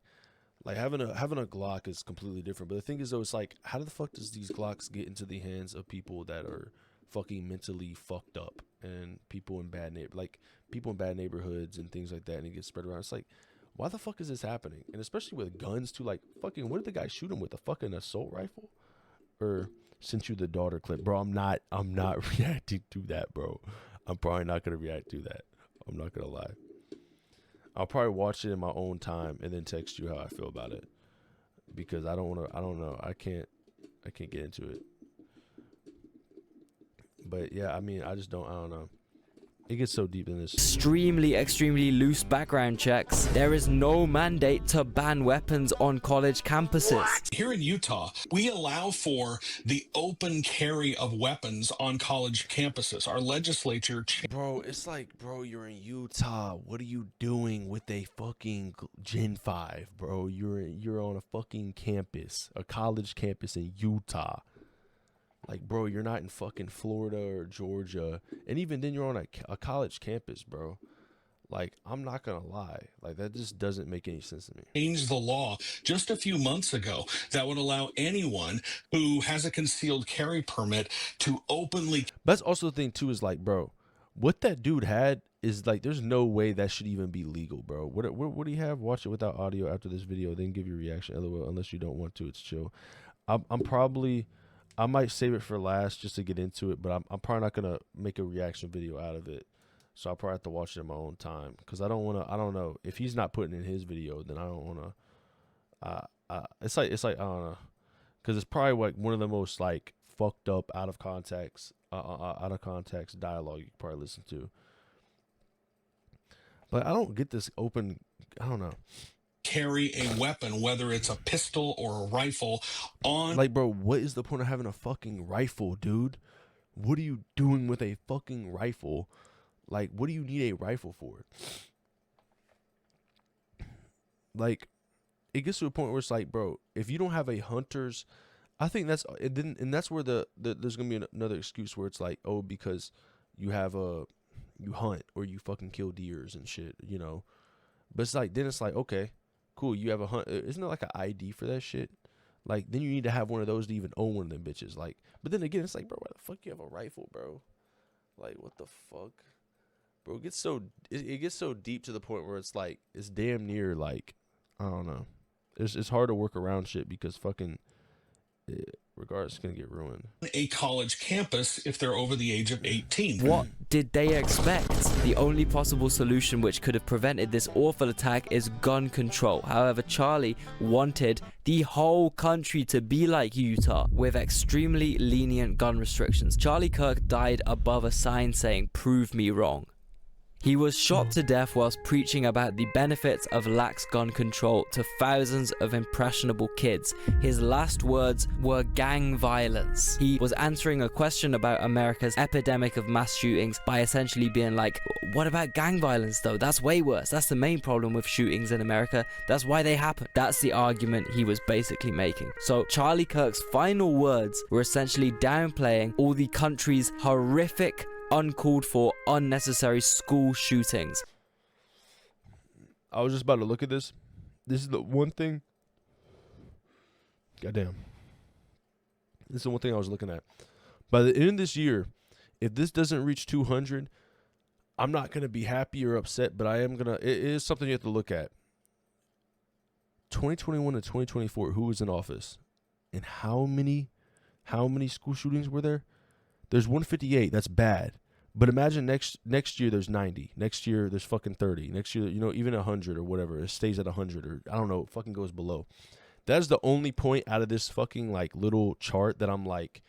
having a Glock is completely different. But the thing is though, it's like, how the fuck does these Glocks get into the hands of people that are fucking mentally fucked up and people in bad neighborhoods and things like that, and it gets spread around? It's like, why the fuck is this happening? And especially with guns too, like fucking, what did the guy shoot him with, a fucking assault rifle? Or sent you the daughter clip, bro? I'm not reacting to that, bro. I'm probably not gonna react to that. I'm not gonna lie. I'll probably watch it in my own time and then text you how I feel about it, because I don't know. I can't. can't get into it. But yeah, I mean, I don't know. It gets so deep in this. Extremely loose background checks. There is no mandate to ban weapons on college campuses. Here in Utah, we allow for the open carry of weapons on college campuses. Our legislature... Bro, it's like, bro, you're in Utah. What are you doing with a fucking Gen 5, bro? You're on a fucking campus, a college campus in Utah. Like, bro, you're not in fucking Florida or Georgia. And even then, you're on a college campus, bro. Like, I'm not going to lie. Like, that just doesn't make any sense to me. Changed the law just a few months ago that would allow anyone who has a concealed carry permit to openly... That's also the thing, too, is like, bro, what that dude had is, like, there's no way that should even be legal, bro. What do you have? Watch it without audio after this video, then give your reaction. LOL, unless you don't want to, it's chill. I might save it for last just to get into it, but I'm probably not going to make a reaction video out of it. So I'll probably have to watch it in my own time because I don't know. If he's not putting in his video, then I don't want to. It's like I don't know, because it's probably like one of the most like fucked up out of context dialogue you could probably listen to. But I don't get this open. I don't know. Carry a weapon, whether it's a pistol or a rifle, on... Like, bro, what is the point of having a fucking rifle, dude? What are you doing with a fucking rifle? Like, what do you need a rifle for? Like, it gets to a point where it's like, bro, if you don't have a hunter's... I think that's... And that's where there's going to be another excuse where it's like, oh, because you have you hunt or you fucking kill deers and shit, you know? But it's like, then it's like, okay, cool, you have a hunt. Isn't there like an ID for that shit? Like, then you need to have one of those to even own one of them bitches. Like, but then again, it's like, bro, why the fuck you have a rifle, bro? Like, what the fuck? Bro, it gets so deep to the point where it's like, it's damn near like, I don't know. It's hard to work around shit because fucking, regardless, it's going to get ruined. A college campus if they're over the age of 18. What did they expect? The only possible solution which could have prevented this awful attack is gun control. However, Charlie wanted the whole country to be like Utah with extremely lenient gun restrictions. Charlie Kirk died above a sign saying, "Prove me wrong." He was shot to death whilst preaching about the benefits of lax gun control to thousands of impressionable kids. His last words were gang violence. He was answering a question about America's epidemic of mass shootings by essentially being like, what about gang violence though? That's way worse. That's the main problem with shootings in America. That's why they happen. That's the argument he was basically making. So Charlie Kirk's final words were essentially downplaying all the country's horrific, uncalled for, unnecessary school shootings. I was just about to look at this. This is the one thing. Goddamn. This is the one thing I was looking at. By the end of this year, if this doesn't reach 200, I'm not going to be happy or upset, but I am going to. It is something you have to look at. 2021 to 2024, who was in office? And how many school shootings were there? There's 158. That's bad. But imagine next year there's 90. Next year there's fucking 30. Next year, even 100 or whatever. It stays at 100 or I don't know. It fucking goes below. That's the only point out of this fucking like little chart that I'm like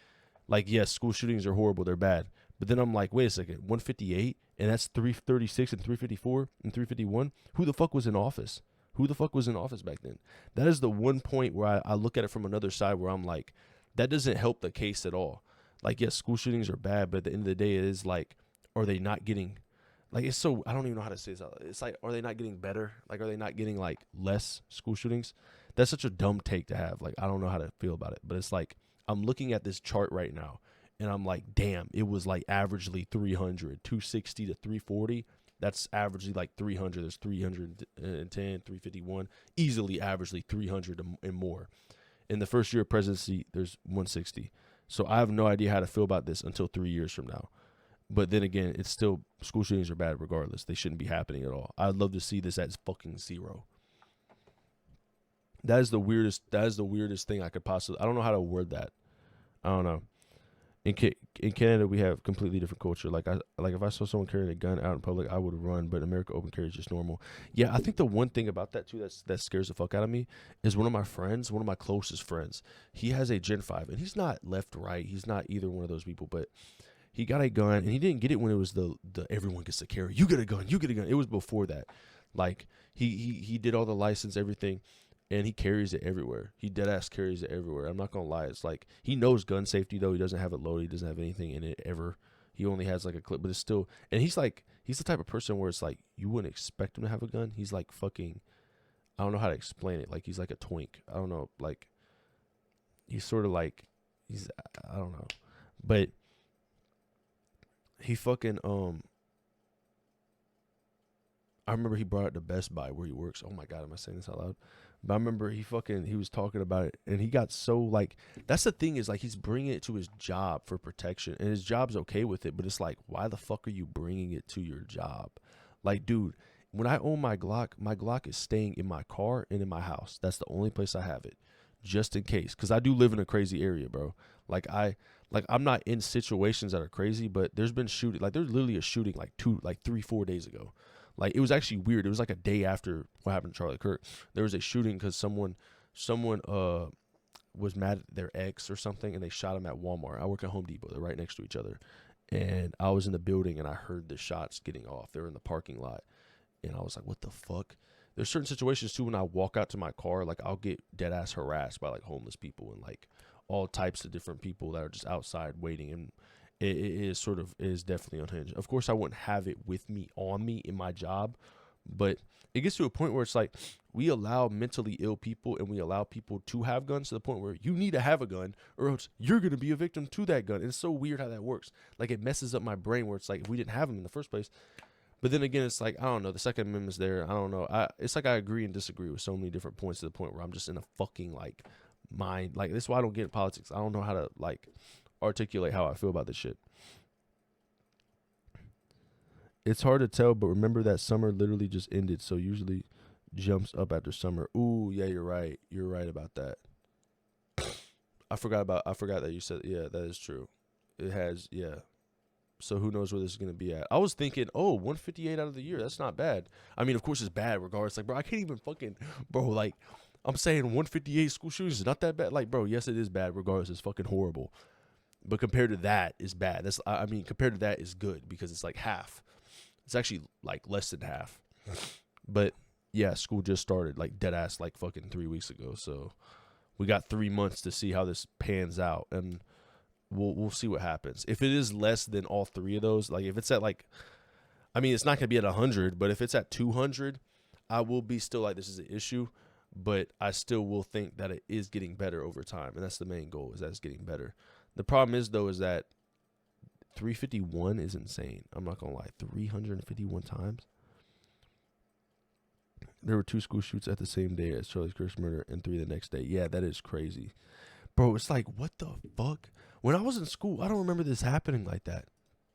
yes, school shootings are horrible. They're bad. But then I'm like, wait a second, 158 and that's 336 and 354 and 351. Who the fuck was in office? Who the fuck was in office back then? That is the one point where I look at it from another side where I'm like, that doesn't help the case at all. Like, yes, school shootings are bad, but at the end of the day, it is like, are they not getting, like, it's so, I don't even know how to say this. It's like, are they not getting better? Like, are they not getting, like, less school shootings? That's such a dumb take to have. Like, I don't know how to feel about it. But it's like, I'm looking at this chart right now, and I'm like, damn, it was, like, averagely 300, 260 to 340. That's averagely, like, 300. There's 310, 351. Easily averagely 300 and more. In the first year of presidency, there's 160. So I have no idea how to feel about this until 3 years from now. But then again, it's still, school shootings are bad regardless. They shouldn't be happening at all. I'd love to see this as fucking zero. That is the weirdest thing I could possibly, I don't know how to word that. I don't know. in Canada, we have completely different culture. Like if I saw someone carrying a gun out in public, I would run. But in America, open carry is just normal. Yeah, I think the one thing about that too that scares the fuck out of me is one of my closest friends. He has a Gen 5, and he's not left, right. He's not either one of those people. But he got a gun, and he didn't get it when it was the everyone gets to carry. You get a gun. You get a gun. It was before that. Like he did all the license, everything. And he carries it everywhere. He dead ass carries it everywhere. I'm not gonna lie. It's like he knows gun safety though. He doesn't have it loaded. He doesn't have anything in it ever. He only has like a clip, but it's still. And he's the type of person where it's like you wouldn't expect him to have a gun. He's like fucking. I don't know how to explain it. Like he's like a twink. I don't know. Like he's sort of like I don't know, but he fucking I remember he brought it to Best Buy where he works. Oh my God, am I saying this out loud? But I remember he was talking about it, and he got so like, that's the thing is like he's bringing it to his job for protection, and his job's okay with it, but it's like, why the fuck are you bringing it to your job? Like, dude, when I own my Glock is staying in my car and in my house. That's the only place I have it, just in case, because I do live in a crazy area, bro. I'm not in situations that are crazy, but there's been shooting, like there's literally a shooting like 3-4 days ago. Like, it was actually weird. It was like a day after what happened to Charlie Kirk. There was a shooting because someone was mad at their ex or something, and they shot him at Walmart. I work at Home Depot. They're right next to each other. And I was in the building, and I heard the shots getting off. They were in the parking lot. And I was like, what the fuck? There's certain situations, too, when I walk out to my car, like, I'll get dead-ass harassed by, like, homeless people and, like, all types of different people that are just outside waiting. And it is definitely unhinged. Of course, I wouldn't have it with me, on me, in my job, but it gets to a point where it's like we allow mentally ill people and we allow people to have guns to the point where you need to have a gun or else you're going to be a victim to that gun. And it's so weird how that works. Like, it messes up my brain where it's like if we didn't have them in the first place. But then again, it's like, I don't know, the Second Amendment's there. I don't know. It's like I agree and disagree with so many different points to the point where I'm just in a fucking, like, mind. Like, this is why I don't get in politics. I don't know how to, like, articulate how I feel about this shit. It's hard to tell, but remember that summer literally just ended, so usually jumps up after summer. Ooh, yeah, you're right. You're right about that. I forgot that you said, yeah, that is true. It has, yeah. So who knows where this is going to be at. I was thinking, 158 out of the year. That's not bad. I mean, of course it's bad regardless. Like, bro, I can't even fucking, bro, like, I'm saying 158 school shootings is not that bad. Like, bro, yes, it is bad regardless. It's fucking horrible. But compared to that, it's bad. Compared to that, is good because it's like half. It's actually like less than half. But yeah, school just started like dead ass like fucking 3 weeks ago. So we got 3 months to see how this pans out, and we'll see what happens. If it is less than all three of those, like if it's at like, I mean, it's not gonna be at 100, but if it's at 200, I will be still like, this is an issue, but I still will think that it is getting better over time, and that's the main goal, is that it's getting better. The problem is though, is that 351 is insane. I'm not gonna lie, 351 times. There were 2 school shoots at the same day as Charlie Kirk's murder and 3 the next day. Yeah, that is crazy. Bro, it's like, what the fuck? When I was in school, I don't remember this happening like that.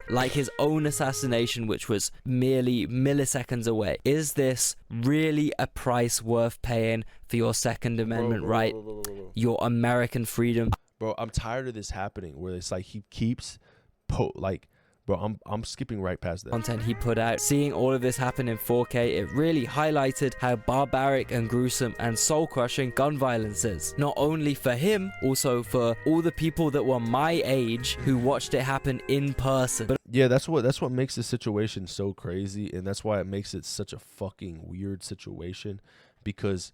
Like his own assassination, which was merely milliseconds away. Is this really a price worth paying for your Second Amendment right? Your American freedom? Bro, I'm tired of this happening where it's like he keeps bro, I'm skipping right past that. Content he put out. Seeing all of this happen in 4K, it really highlighted how barbaric and gruesome and soul-crushing gun violence is. Not only for him, also for all the people that were my age who watched it happen in person. Yeah, that's what makes this situation so crazy, and that's why it makes it such a fucking weird situation, because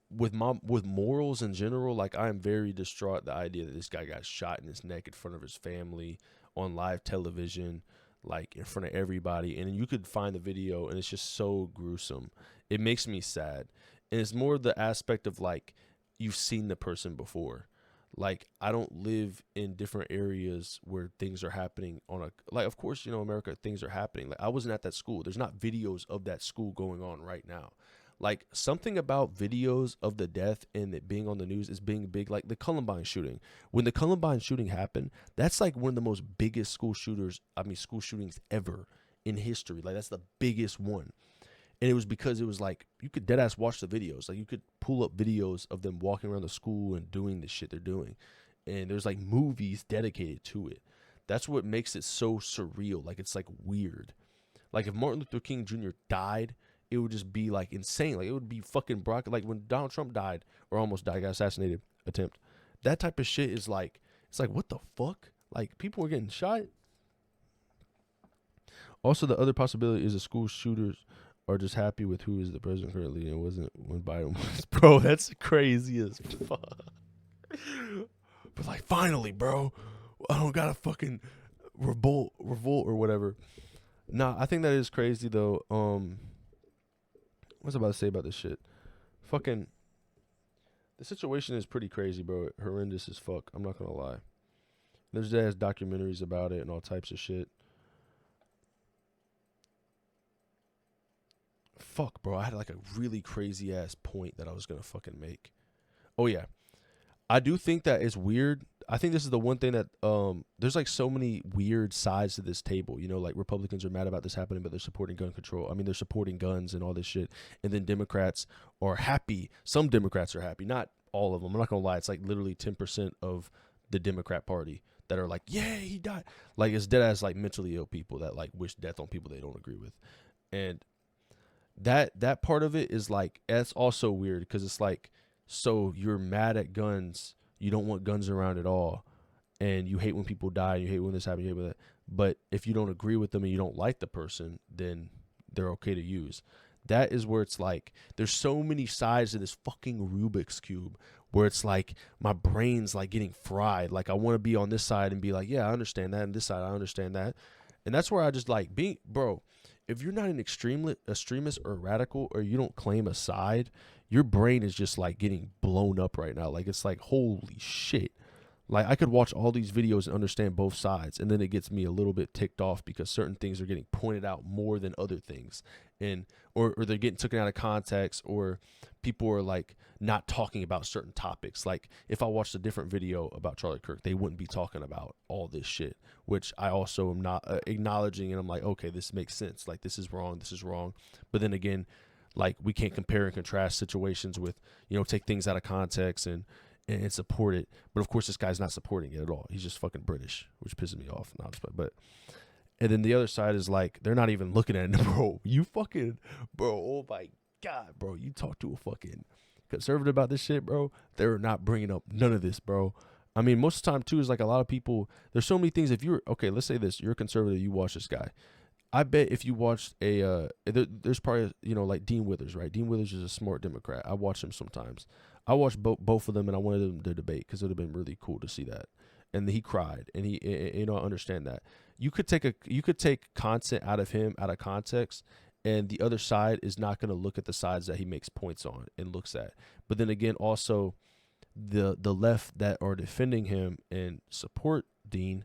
with morals in general, like, I am very distraught the idea that this guy got shot in his neck in front of his family on live television, like in front of everybody, and you could find the video, and it's just so gruesome. It makes me sad, and it's more the aspect of like, you've seen the person before. Like, I don't live in different areas where things are happening on a, like, of course, you know, America, things are happening. Like, I wasn't at that school. There's not videos of that school going on right now. Like, something about videos of the death and it being on the news is being big. Like the Columbine shooting. When the Columbine shooting happened, that's like one of the most biggest school shootings ever in history. Like, that's the biggest one. And it was because it was like, you could deadass watch the videos. Like, you could pull up videos of them walking around the school and doing the shit they're doing. and there's like movies dedicated to it. That's what makes it so surreal. Like, it's like weird. Like, if Martin Luther King Jr. died, it would just be like insane. Like, it would be fucking Brock. Like, when Donald Trump died, or almost died, got assassinated attempt. That type of shit is like, it's like, what the fuck? Like, people were getting shot. Also, the other possibility is the school shooters are just happy with who is the president currently and wasn't when Biden was. Bro, that's crazy as fuck. But like, finally, bro, I don't gotta fucking revolt or whatever. Nah, I think that is crazy though. What's I about to say about this shit? Fucking, the situation is pretty crazy, bro. Horrendous as fuck. I'm not gonna lie. There's documentaries about it and all types of shit. Fuck, bro. I had like a really crazy ass point that I was gonna fucking make. Oh yeah, I do think that it's weird. I think this is the one thing that there's like so many weird sides to this table. You know, like Republicans are mad about this happening, but they're supporting gun control. I mean, they're supporting guns and all this shit. And then Democrats are happy. Some Democrats are happy, not all of them. I'm not gonna lie. It's like literally 10% of the Democrat Party that are like, yeah, he died. Like, it's dead ass like mentally ill people that like wish death on people they don't agree with. And that part of it is like, that's also weird because it's like, so you're mad at guns, you don't want guns around at all, and you hate when people die, you hate when this happens, you hate when that. But if you don't agree with them and you don't like the person, then they're okay to use. That is where it's like, there's so many sides to this fucking Rubik's Cube where it's like my brain's like getting fried. Like, I want to be on this side and be like, yeah, I understand that, and this side, I understand that. And that's where I just like being, bro, if you're not an extremist or radical, or you don't claim a side, your brain is just like getting blown up right now. Like, it's like, holy shit. Like, I could watch all these videos and understand both sides, and then it gets me a little bit ticked off because certain things are getting pointed out more than other things, and or they're getting taken out of context, or people are like not talking about certain topics. Like, if I watched a different video about Charlie Kirk, they wouldn't be talking about all this shit, which I also am not acknowledging, and I'm like, okay, this makes sense. Like, this is wrong. But then again, like, we can't compare and contrast situations with, you know, take things out of context and support it. But of course, this guy's not supporting it at all. He's just fucking British, which pisses me off. And then the other side is like, they're not even looking at it. Bro, you fucking, bro, oh my God, bro, you talk to a fucking conservative about this shit, bro, they're not bringing up none of this, bro. I mean, most of the time too is like, a lot of people, there's so many things. If you're, okay, let's say this, you're a conservative, you watch this guy. I bet if you watched there's probably, you know, like Dean Withers, right? Dean Withers is a smart Democrat. I watch him sometimes. I watched both of them, and I wanted them to debate because it would have been really cool to see that. And he cried, and he, you know, I understand that. You could take content out of him out of context, and the other side is not going to look at the sides that he makes points on and looks at. But then again, also the left that are defending him and support Dean,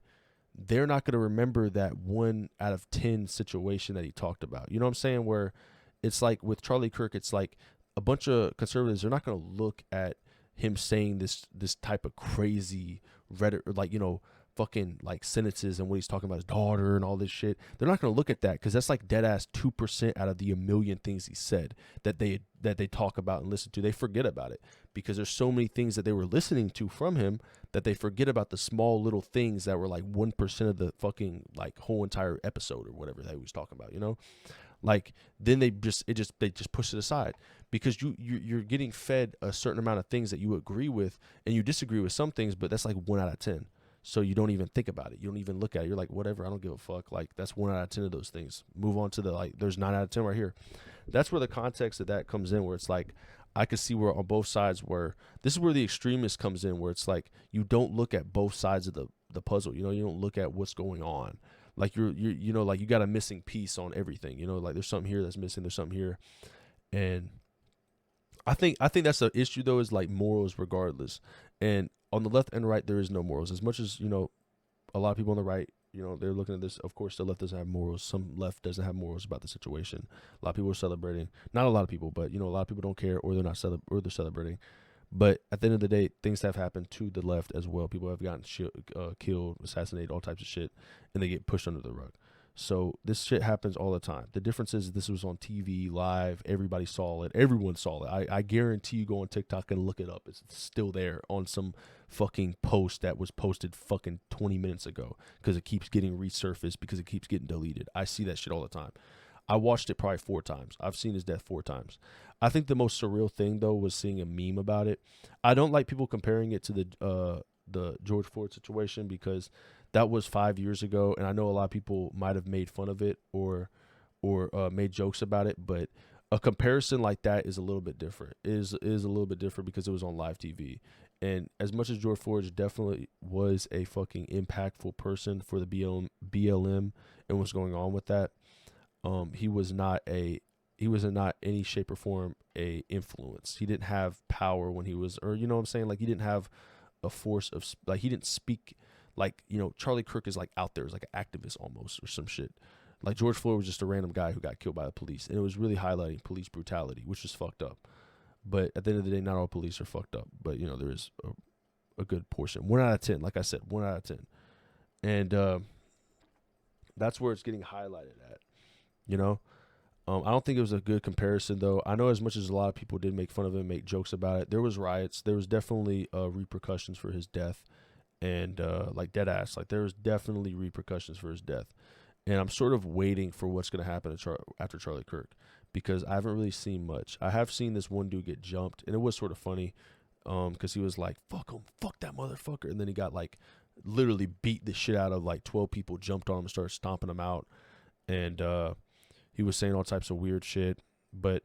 they're not going to remember that 1 out of 10 situation that he talked about. You know what I'm saying? Where it's like with Charlie Kirk, it's like a bunch of conservatives, they're not going to look at him saying this type of crazy rhetoric, like, you know, fucking like sentences and what he's talking about his daughter and all this shit. They're not going to look at that because that's like dead ass 2% out of the 1 million things he said that they talk about and listen to. They forget about it because there's so many things that they were listening to from him that they forget about the small little things that were like 1% of the fucking like whole entire episode or whatever that he was talking about, you know? Like, then they just push it aside because you're getting fed a certain amount of things that you agree with, and you disagree with some things, but that's like 1 out of 10. So you don't even think about it. You don't even look at it. You're like, whatever, I don't give a fuck. Like, that's 1 out of 10 of those things. Move on to the, like, there's 9 out of 10 right here. That's where the context of that comes in, where it's like, I could see where on both sides, where this is where the extremist comes in, where it's like, you don't look at both sides of the puzzle. You know, you don't look at what's going on. Like, you're you know, like, you got a missing piece on everything. You know, like, there's something here that's missing. There's something here. And I think that's the issue, though, is like morals regardless. And on the left and right, there is no morals. As much as, you know, a lot of people on the right, you know, they're looking at this. Of course, the left doesn't have morals. Some left doesn't have morals about the situation. A lot of people are celebrating. Not a lot of people, but, you know, a lot of people don't care, or they're not or they're celebrating. But at the end of the day, things have happened to the left as well. People have gotten killed, assassinated, all types of shit, and they get pushed under the rug. So this shit happens all the time. The difference is this was on TV, live. Everybody saw it. Everyone saw it. I guarantee you go on TikTok and look it up. It's still there on some fucking post that was posted fucking 20 minutes ago because it keeps getting resurfaced because it keeps getting deleted. I see that shit all the time. I watched it probably 4 times. I've seen his death 4 times. I think the most surreal thing though was seeing a meme about it. I don't like people comparing it to the George Floyd situation because that was 5 years ago, and I know a lot of people might have made fun of it or made jokes about it, but a comparison like that is a little bit different. Is a little bit different because it was on live TV. And as much as George Floyd definitely was a fucking impactful person for the BLM and what's going on with that, he was not in any shape or form a influence. He didn't have power when he was, or you know what I'm saying? Like he didn't have a force of, like he didn't speak, like, you know, Charlie Kirk is like out there as like an activist almost or some shit. Like George Floyd was just a random guy who got killed by the police, and it was really highlighting police brutality, which is fucked up. But at the end of the day, not all police are fucked up, but you know, there is a good portion. 1 out of 10, like I said, 1 out of 10. And that's where it's getting highlighted at, you know? I don't think it was a good comparison, though. I know as much as a lot of people did make fun of him, make jokes about it, there was riots. There was definitely repercussions for his death, and like dead ass. Like there was definitely repercussions for his death. And I'm sort of waiting for what's going to happen after Charlie Kirk, because I haven't really seen much. I have seen this one dude get jumped, and it was sort of funny because he was like, fuck him, fuck that motherfucker. And then he got like literally beat the shit out of like 12 people, jumped on him and started stomping him out. And he was saying all types of weird shit. But,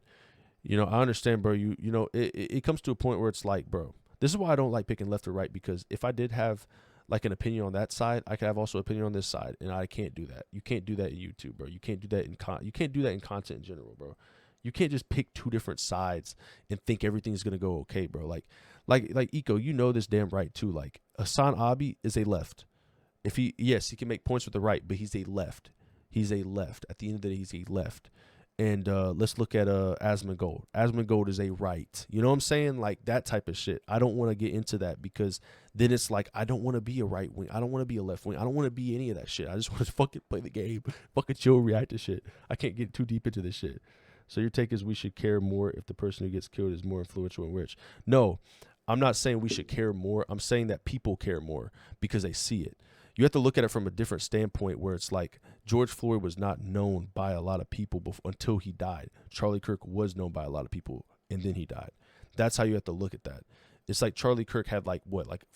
you know, I understand, bro. You know, it comes to a point where it's like, bro, this is why I don't like picking left or right, because if I did have like an opinion on that side, I could have also opinion on this side, and I can't do that. You can't do that in YouTube, bro. You can't do that you can't do that in content in general, bro. You can't just pick 2 different sides and think everything's gonna go okay, bro. Like Eco, you know this damn right too. Like Hassan Abi is a left. He can make points with the right, but he's a left. He's a left. At the end of the day, he's a left. And let's look at Asmongold. Asmongold is a right. You know what I'm saying? Like that type of shit. I don't want to get into that because then it's like I don't want to be a right wing. I don't want to be a left wing. I don't want to be any of that shit. I just want to fucking play the game, fucking chill, react to shit. I can't get too deep into this shit. So your take is we should care more if the person who gets killed is more influential and rich. No, I'm not saying we should care more. I'm saying that people care more because they see it. You have to look at it from a different standpoint where it's like George Floyd was not known by a lot of people until he died. Charlie Kirk was known by a lot of people, and then he died. That's how you have to look at that. It's like Charlie Kirk had like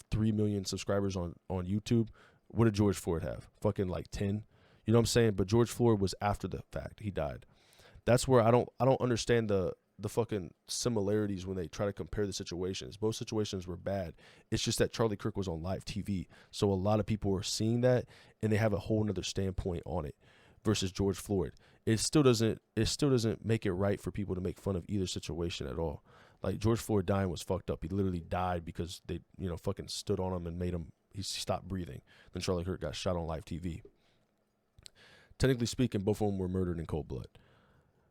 3 million subscribers on YouTube. What did George Floyd have? Fucking like 10. You know what I'm saying? But George Floyd was after the fact. He died. That's where I don't understand the fucking similarities when they try to compare the situations. Both situations were bad. It's just that Charlie Kirk was on live TV. So a lot of people are seeing that and they have a whole nother standpoint on it versus George Floyd. It still doesn't make it right for people to make fun of either situation at all. Like George Floyd dying was fucked up. He literally died because they, you know, fucking stood on him and made him, he stopped breathing. Then Charlie Kirk got shot on live TV. Technically speaking, both of them were murdered in cold blood.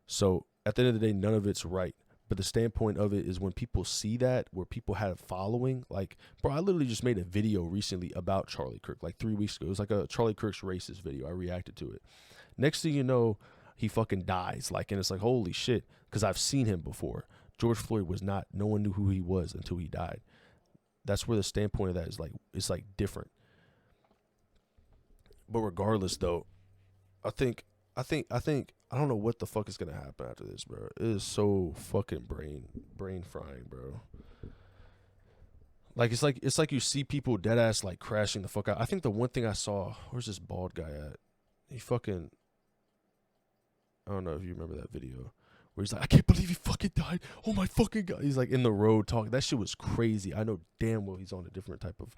So at the end of the day, none of it's right. But the standpoint of it is when people see that, where people had a following, like, bro, I literally just made a video recently about Charlie Kirk, like 3 weeks ago. It was like a Charlie Kirk's racist video. I reacted to it. Next thing you know, he fucking dies. Like, and it's like, holy shit, because I've seen him before. George Floyd was not, no one knew who he was until he died. That's where the standpoint of that is like, it's like different. But regardless, though, I think I don't know what the fuck is gonna happen after this, bro. It is so fucking brain frying, bro. Like it's like you see people dead ass like crashing the fuck out. I think the one thing I saw, where's this bald guy at? He fucking, I don't know if you remember that video where he's like, I can't believe he fucking died. Oh my fucking god. He's like in the road talking. That shit was crazy. I know damn well he's on a different type of.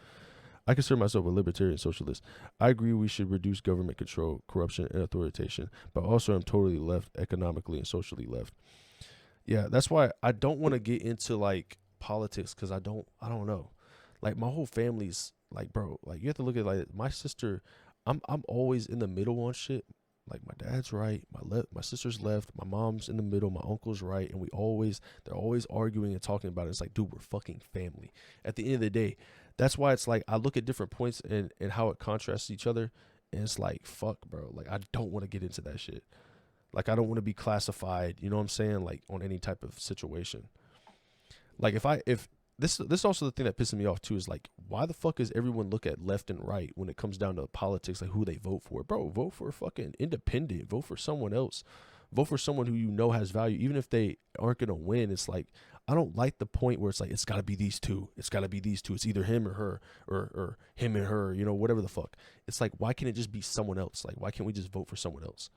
I consider myself a libertarian socialist. I agree we should reduce government control, corruption, and authorization, but also I'm totally left, economically and socially left. Yeah, that's why I don't want to get into like politics because I don't know. Like my whole family's like, bro, like you have to look at like my sister. I'm always in the middle on shit. Like my dad's right, my sister's left, my mom's in the middle, my uncle's right, and they're always arguing and talking about it. It's like, dude, we're fucking family. At the end of the day, that's why it's like I look at different points and how it contrasts each other, and it's like, fuck, bro. Like I don't want to get into that shit. Like I don't want to be classified, you know what I'm saying? Like on any type of situation. Like if this is also the thing that pisses me off too, is like, why the fuck is everyone look at left and right when it comes down to politics, like who they vote for? Bro, vote for a fucking independent, vote for someone else, vote for someone who you know has value, even if they aren't gonna win. It's like, I don't like the point where it's like, it's gotta be these two, it's either him or her, or him and her, you know, whatever the fuck. It's like, why can't it just be someone else? Like, why can't we just vote for someone else?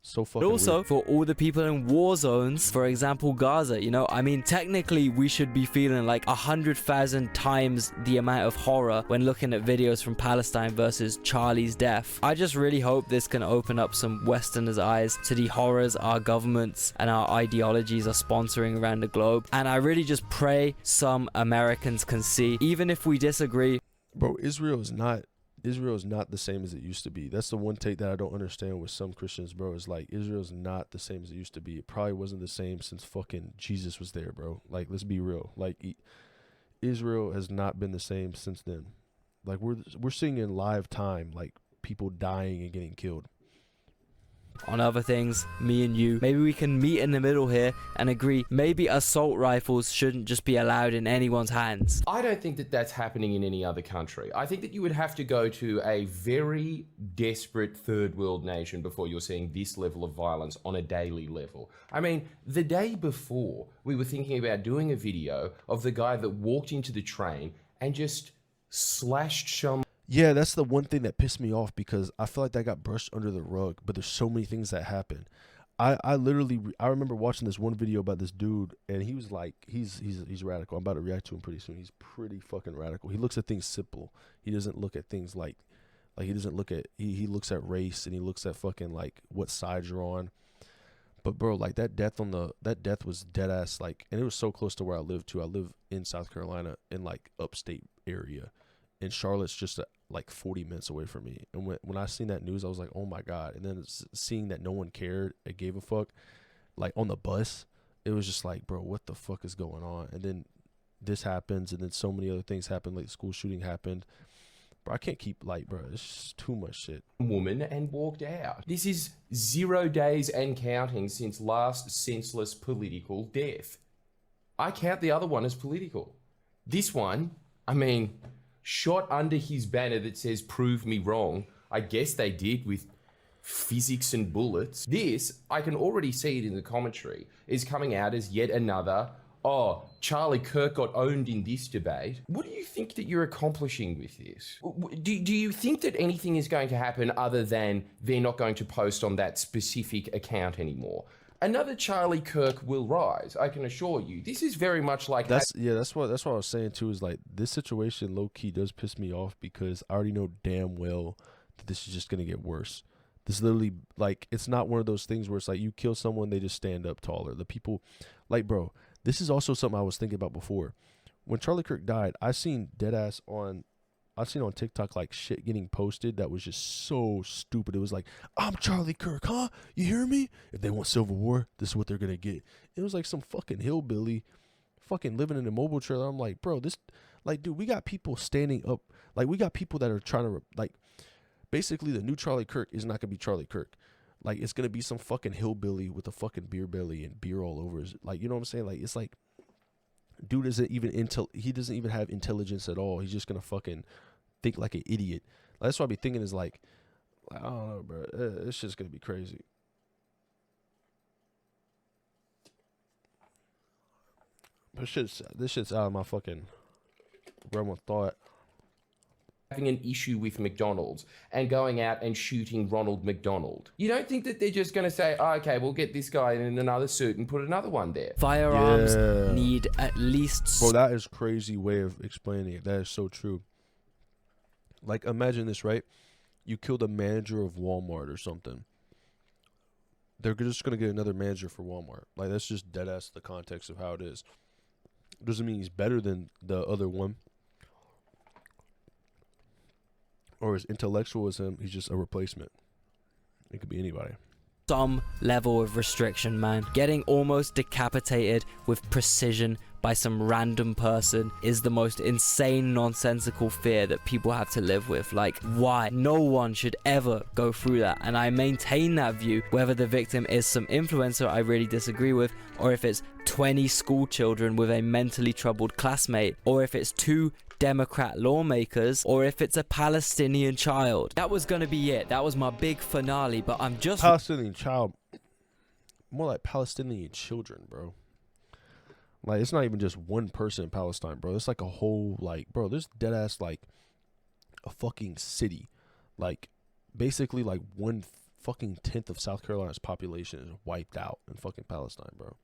So fucking But also weird. for all the people in war zones, for example Gaza, you know, I mean, technically we should be feeling like 100,000 times the amount of horror when looking at videos from Palestine versus Charlie's death. I just really hope this can open up some Westerners' eyes to the horrors our governments and our ideologies are sponsoring around the globe, and I really just pray some Americans can see, even if we disagree. Bro, Israel is not the same as it used to be. That's the one take that I don't understand with some Christians, bro. Is like, Israel's not the same as it used to be. It probably wasn't the same since fucking Jesus was there, bro. Like, let's be real. Like, Israel has not been the same since then. Like, we're seeing in live time, like, people dying and getting killed. On other things, me and you, maybe we can meet in the middle here and agree maybe assault rifles shouldn't just be allowed in anyone's hands. I don't think that that's happening in any other country. I think that you would have to go to a very desperate third world nation before you're seeing this level of violence on a daily level. I mean, the day before, we were thinking about doing a video of the guy that walked into the train and just slashed some... Yeah, that's the one thing that pissed me off, because I feel like that got brushed under the rug, but there's so many things that happen. I remember watching this one video about this dude, and he was like, he's radical. I'm about to react to him pretty soon. He's pretty fucking radical. He looks at things simple. He doesn't look at things like he doesn't look at, he looks at race, and he looks at fucking like what side you're on. But bro, like that death was dead ass, like, and it was so close to where I live too. I live in South Carolina, in like upstate area, and Charlotte's just like 40 minutes away from me. And when I seen that news, I was like, oh my God. And then seeing that no one cared, it gave a fuck, like on the bus, it was just like, bro, what the fuck is going on? And then this happens, and then so many other things happen, like the school shooting happened. Bro, I can't keep, like, bro, it's just too much shit. Woman and walked out. This is 0 days and counting since last senseless political death. I count the other one as political. This one, I mean, shot under his banner that says "Prove me wrong." I guess they did with physics and bullets. This, I can already see it in the commentary, is coming out as yet another, oh, Charlie Kirk got owned in this debate. What do you think that you're accomplishing with this? Do you think that anything is going to happen other than they're not going to post on that specific account anymore? Another Charlie Kirk will rise, I can assure you. This is very much like... That's what I was saying too, is like, this situation low-key does piss me off, because I already know damn well that this is just going to get worse. This literally, like, it's not one of those things where it's like you kill someone, they just stand up taller. The people, like, bro, this is also something I was thinking about before. When Charlie Kirk died, I seen on TikTok, like, shit getting posted that was just so stupid. It was like, I'm Charlie Kirk, huh? You hear me? If they want Civil War, this is what they're gonna get. It was like some fucking hillbilly fucking living in a mobile trailer. I'm like, bro, this, like, dude, we got people standing up. Like, we got people that are trying to, like, basically the new Charlie Kirk is not gonna be Charlie Kirk. Like, it's gonna be some fucking hillbilly with a fucking beer belly and beer all over his, like, you know what I'm saying? Like, it's like, dude he doesn't even have intelligence at all. He's just gonna fucking think like an idiot. That's what I be thinking, is like, I don't know, bro. It's just gonna be crazy. But this shit's out of my fucking realm of thought. Having an issue with McDonald's and going out and shooting Ronald McDonald. You don't think that they're just going to say, oh, okay, we'll get this guy in another suit and put another one there? Firearms need at least... Bro, that is crazy way of explaining it. That is so true. Like, imagine this, right? You kill the manager of Walmart or something. They're just going to get another manager for Walmart. Like, that's just dead ass the context of how it is. Doesn't mean he's better than the other one, or as intellectual as him. He's just a replacement. It could be anybody. Some level of restriction, man. Getting almost decapitated with precision by some random person is the most insane, nonsensical fear that people have to live with. Like, why? No one should ever go through that. And I maintain that view, whether the victim is some influencer I really disagree with, or if it's 20 school children with a mentally troubled classmate, or if it's 2 Democrat lawmakers, or if it's a Palestinian child. That was gonna be it. That was my big finale, but I'm just... Palestinian child. More like Palestinian children, bro. Like, it's not even just one person in Palestine, bro. It's like a whole, like, bro, there's dead ass, like, a fucking city. Like, basically, like, 1/10 of South Carolina's population is wiped out in fucking Palestine, bro.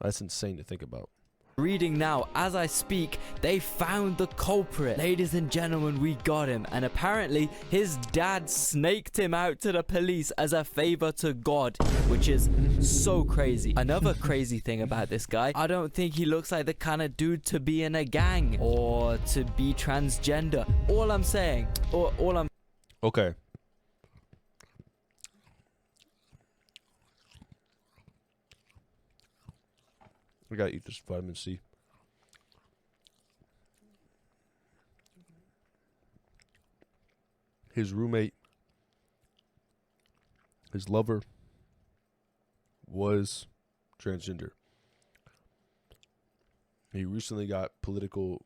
That's insane to think about. Reading now, as I speak, they found the culprit. Ladies and gentlemen, we got him. And apparently, his dad snaked him out to the police as a favor to God, which is so crazy. Another crazy thing about this guy, I don't think he looks like the kind of dude to be in a gang or to be transgender. All I'm saying, all I'm... Okay. We gotta eat this vitamin C. His roommate, his lover, was transgender. He recently got political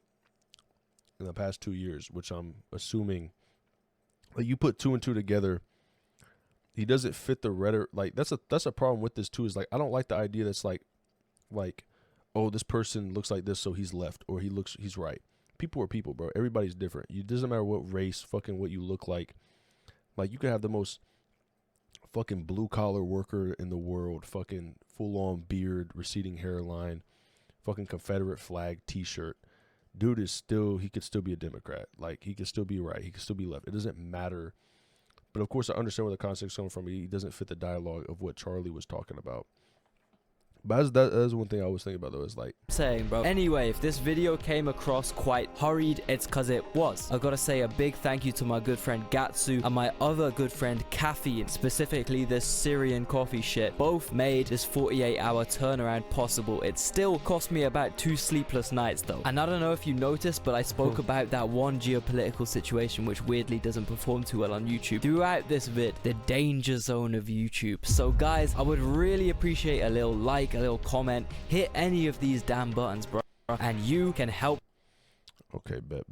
in the past 2 years, which I'm assuming, like, you put 2 and 2 together. He doesn't fit the rhetoric. Like, that's a problem with this too. Is like, I don't like the idea that's like, oh, this person looks like this, so he's left, or he's right. People are people, bro. Everybody's different. It doesn't matter what race, fucking what you look like. Like, you could have the most fucking blue collar worker in the world, fucking full on beard, receding hairline, fucking Confederate flag T-shirt. Dude is still, he could still be a Democrat. Like, he could still be right. He could still be left. It doesn't matter. But of course, I understand where the context is coming from. He doesn't fit the dialogue of what Charlie was talking about. But that's one thing I was thinking about, though, is like... saying, bro. Anyway, if this video came across quite hurried, it's because it was. I gotta say a big thank you to my good friend Gatsu and my other good friend Caffeine, specifically this Syrian coffee shit. Both made this 48-hour turnaround possible. It still cost me about 2 sleepless nights, though. And I don't know if you noticed, but I spoke about that one geopolitical situation which weirdly doesn't perform too well on YouTube throughout this vid, the danger zone of YouTube. So guys, I would really appreciate a little like, a little comment, hit any of these damn buttons, bro, and you can help. Okay, bet.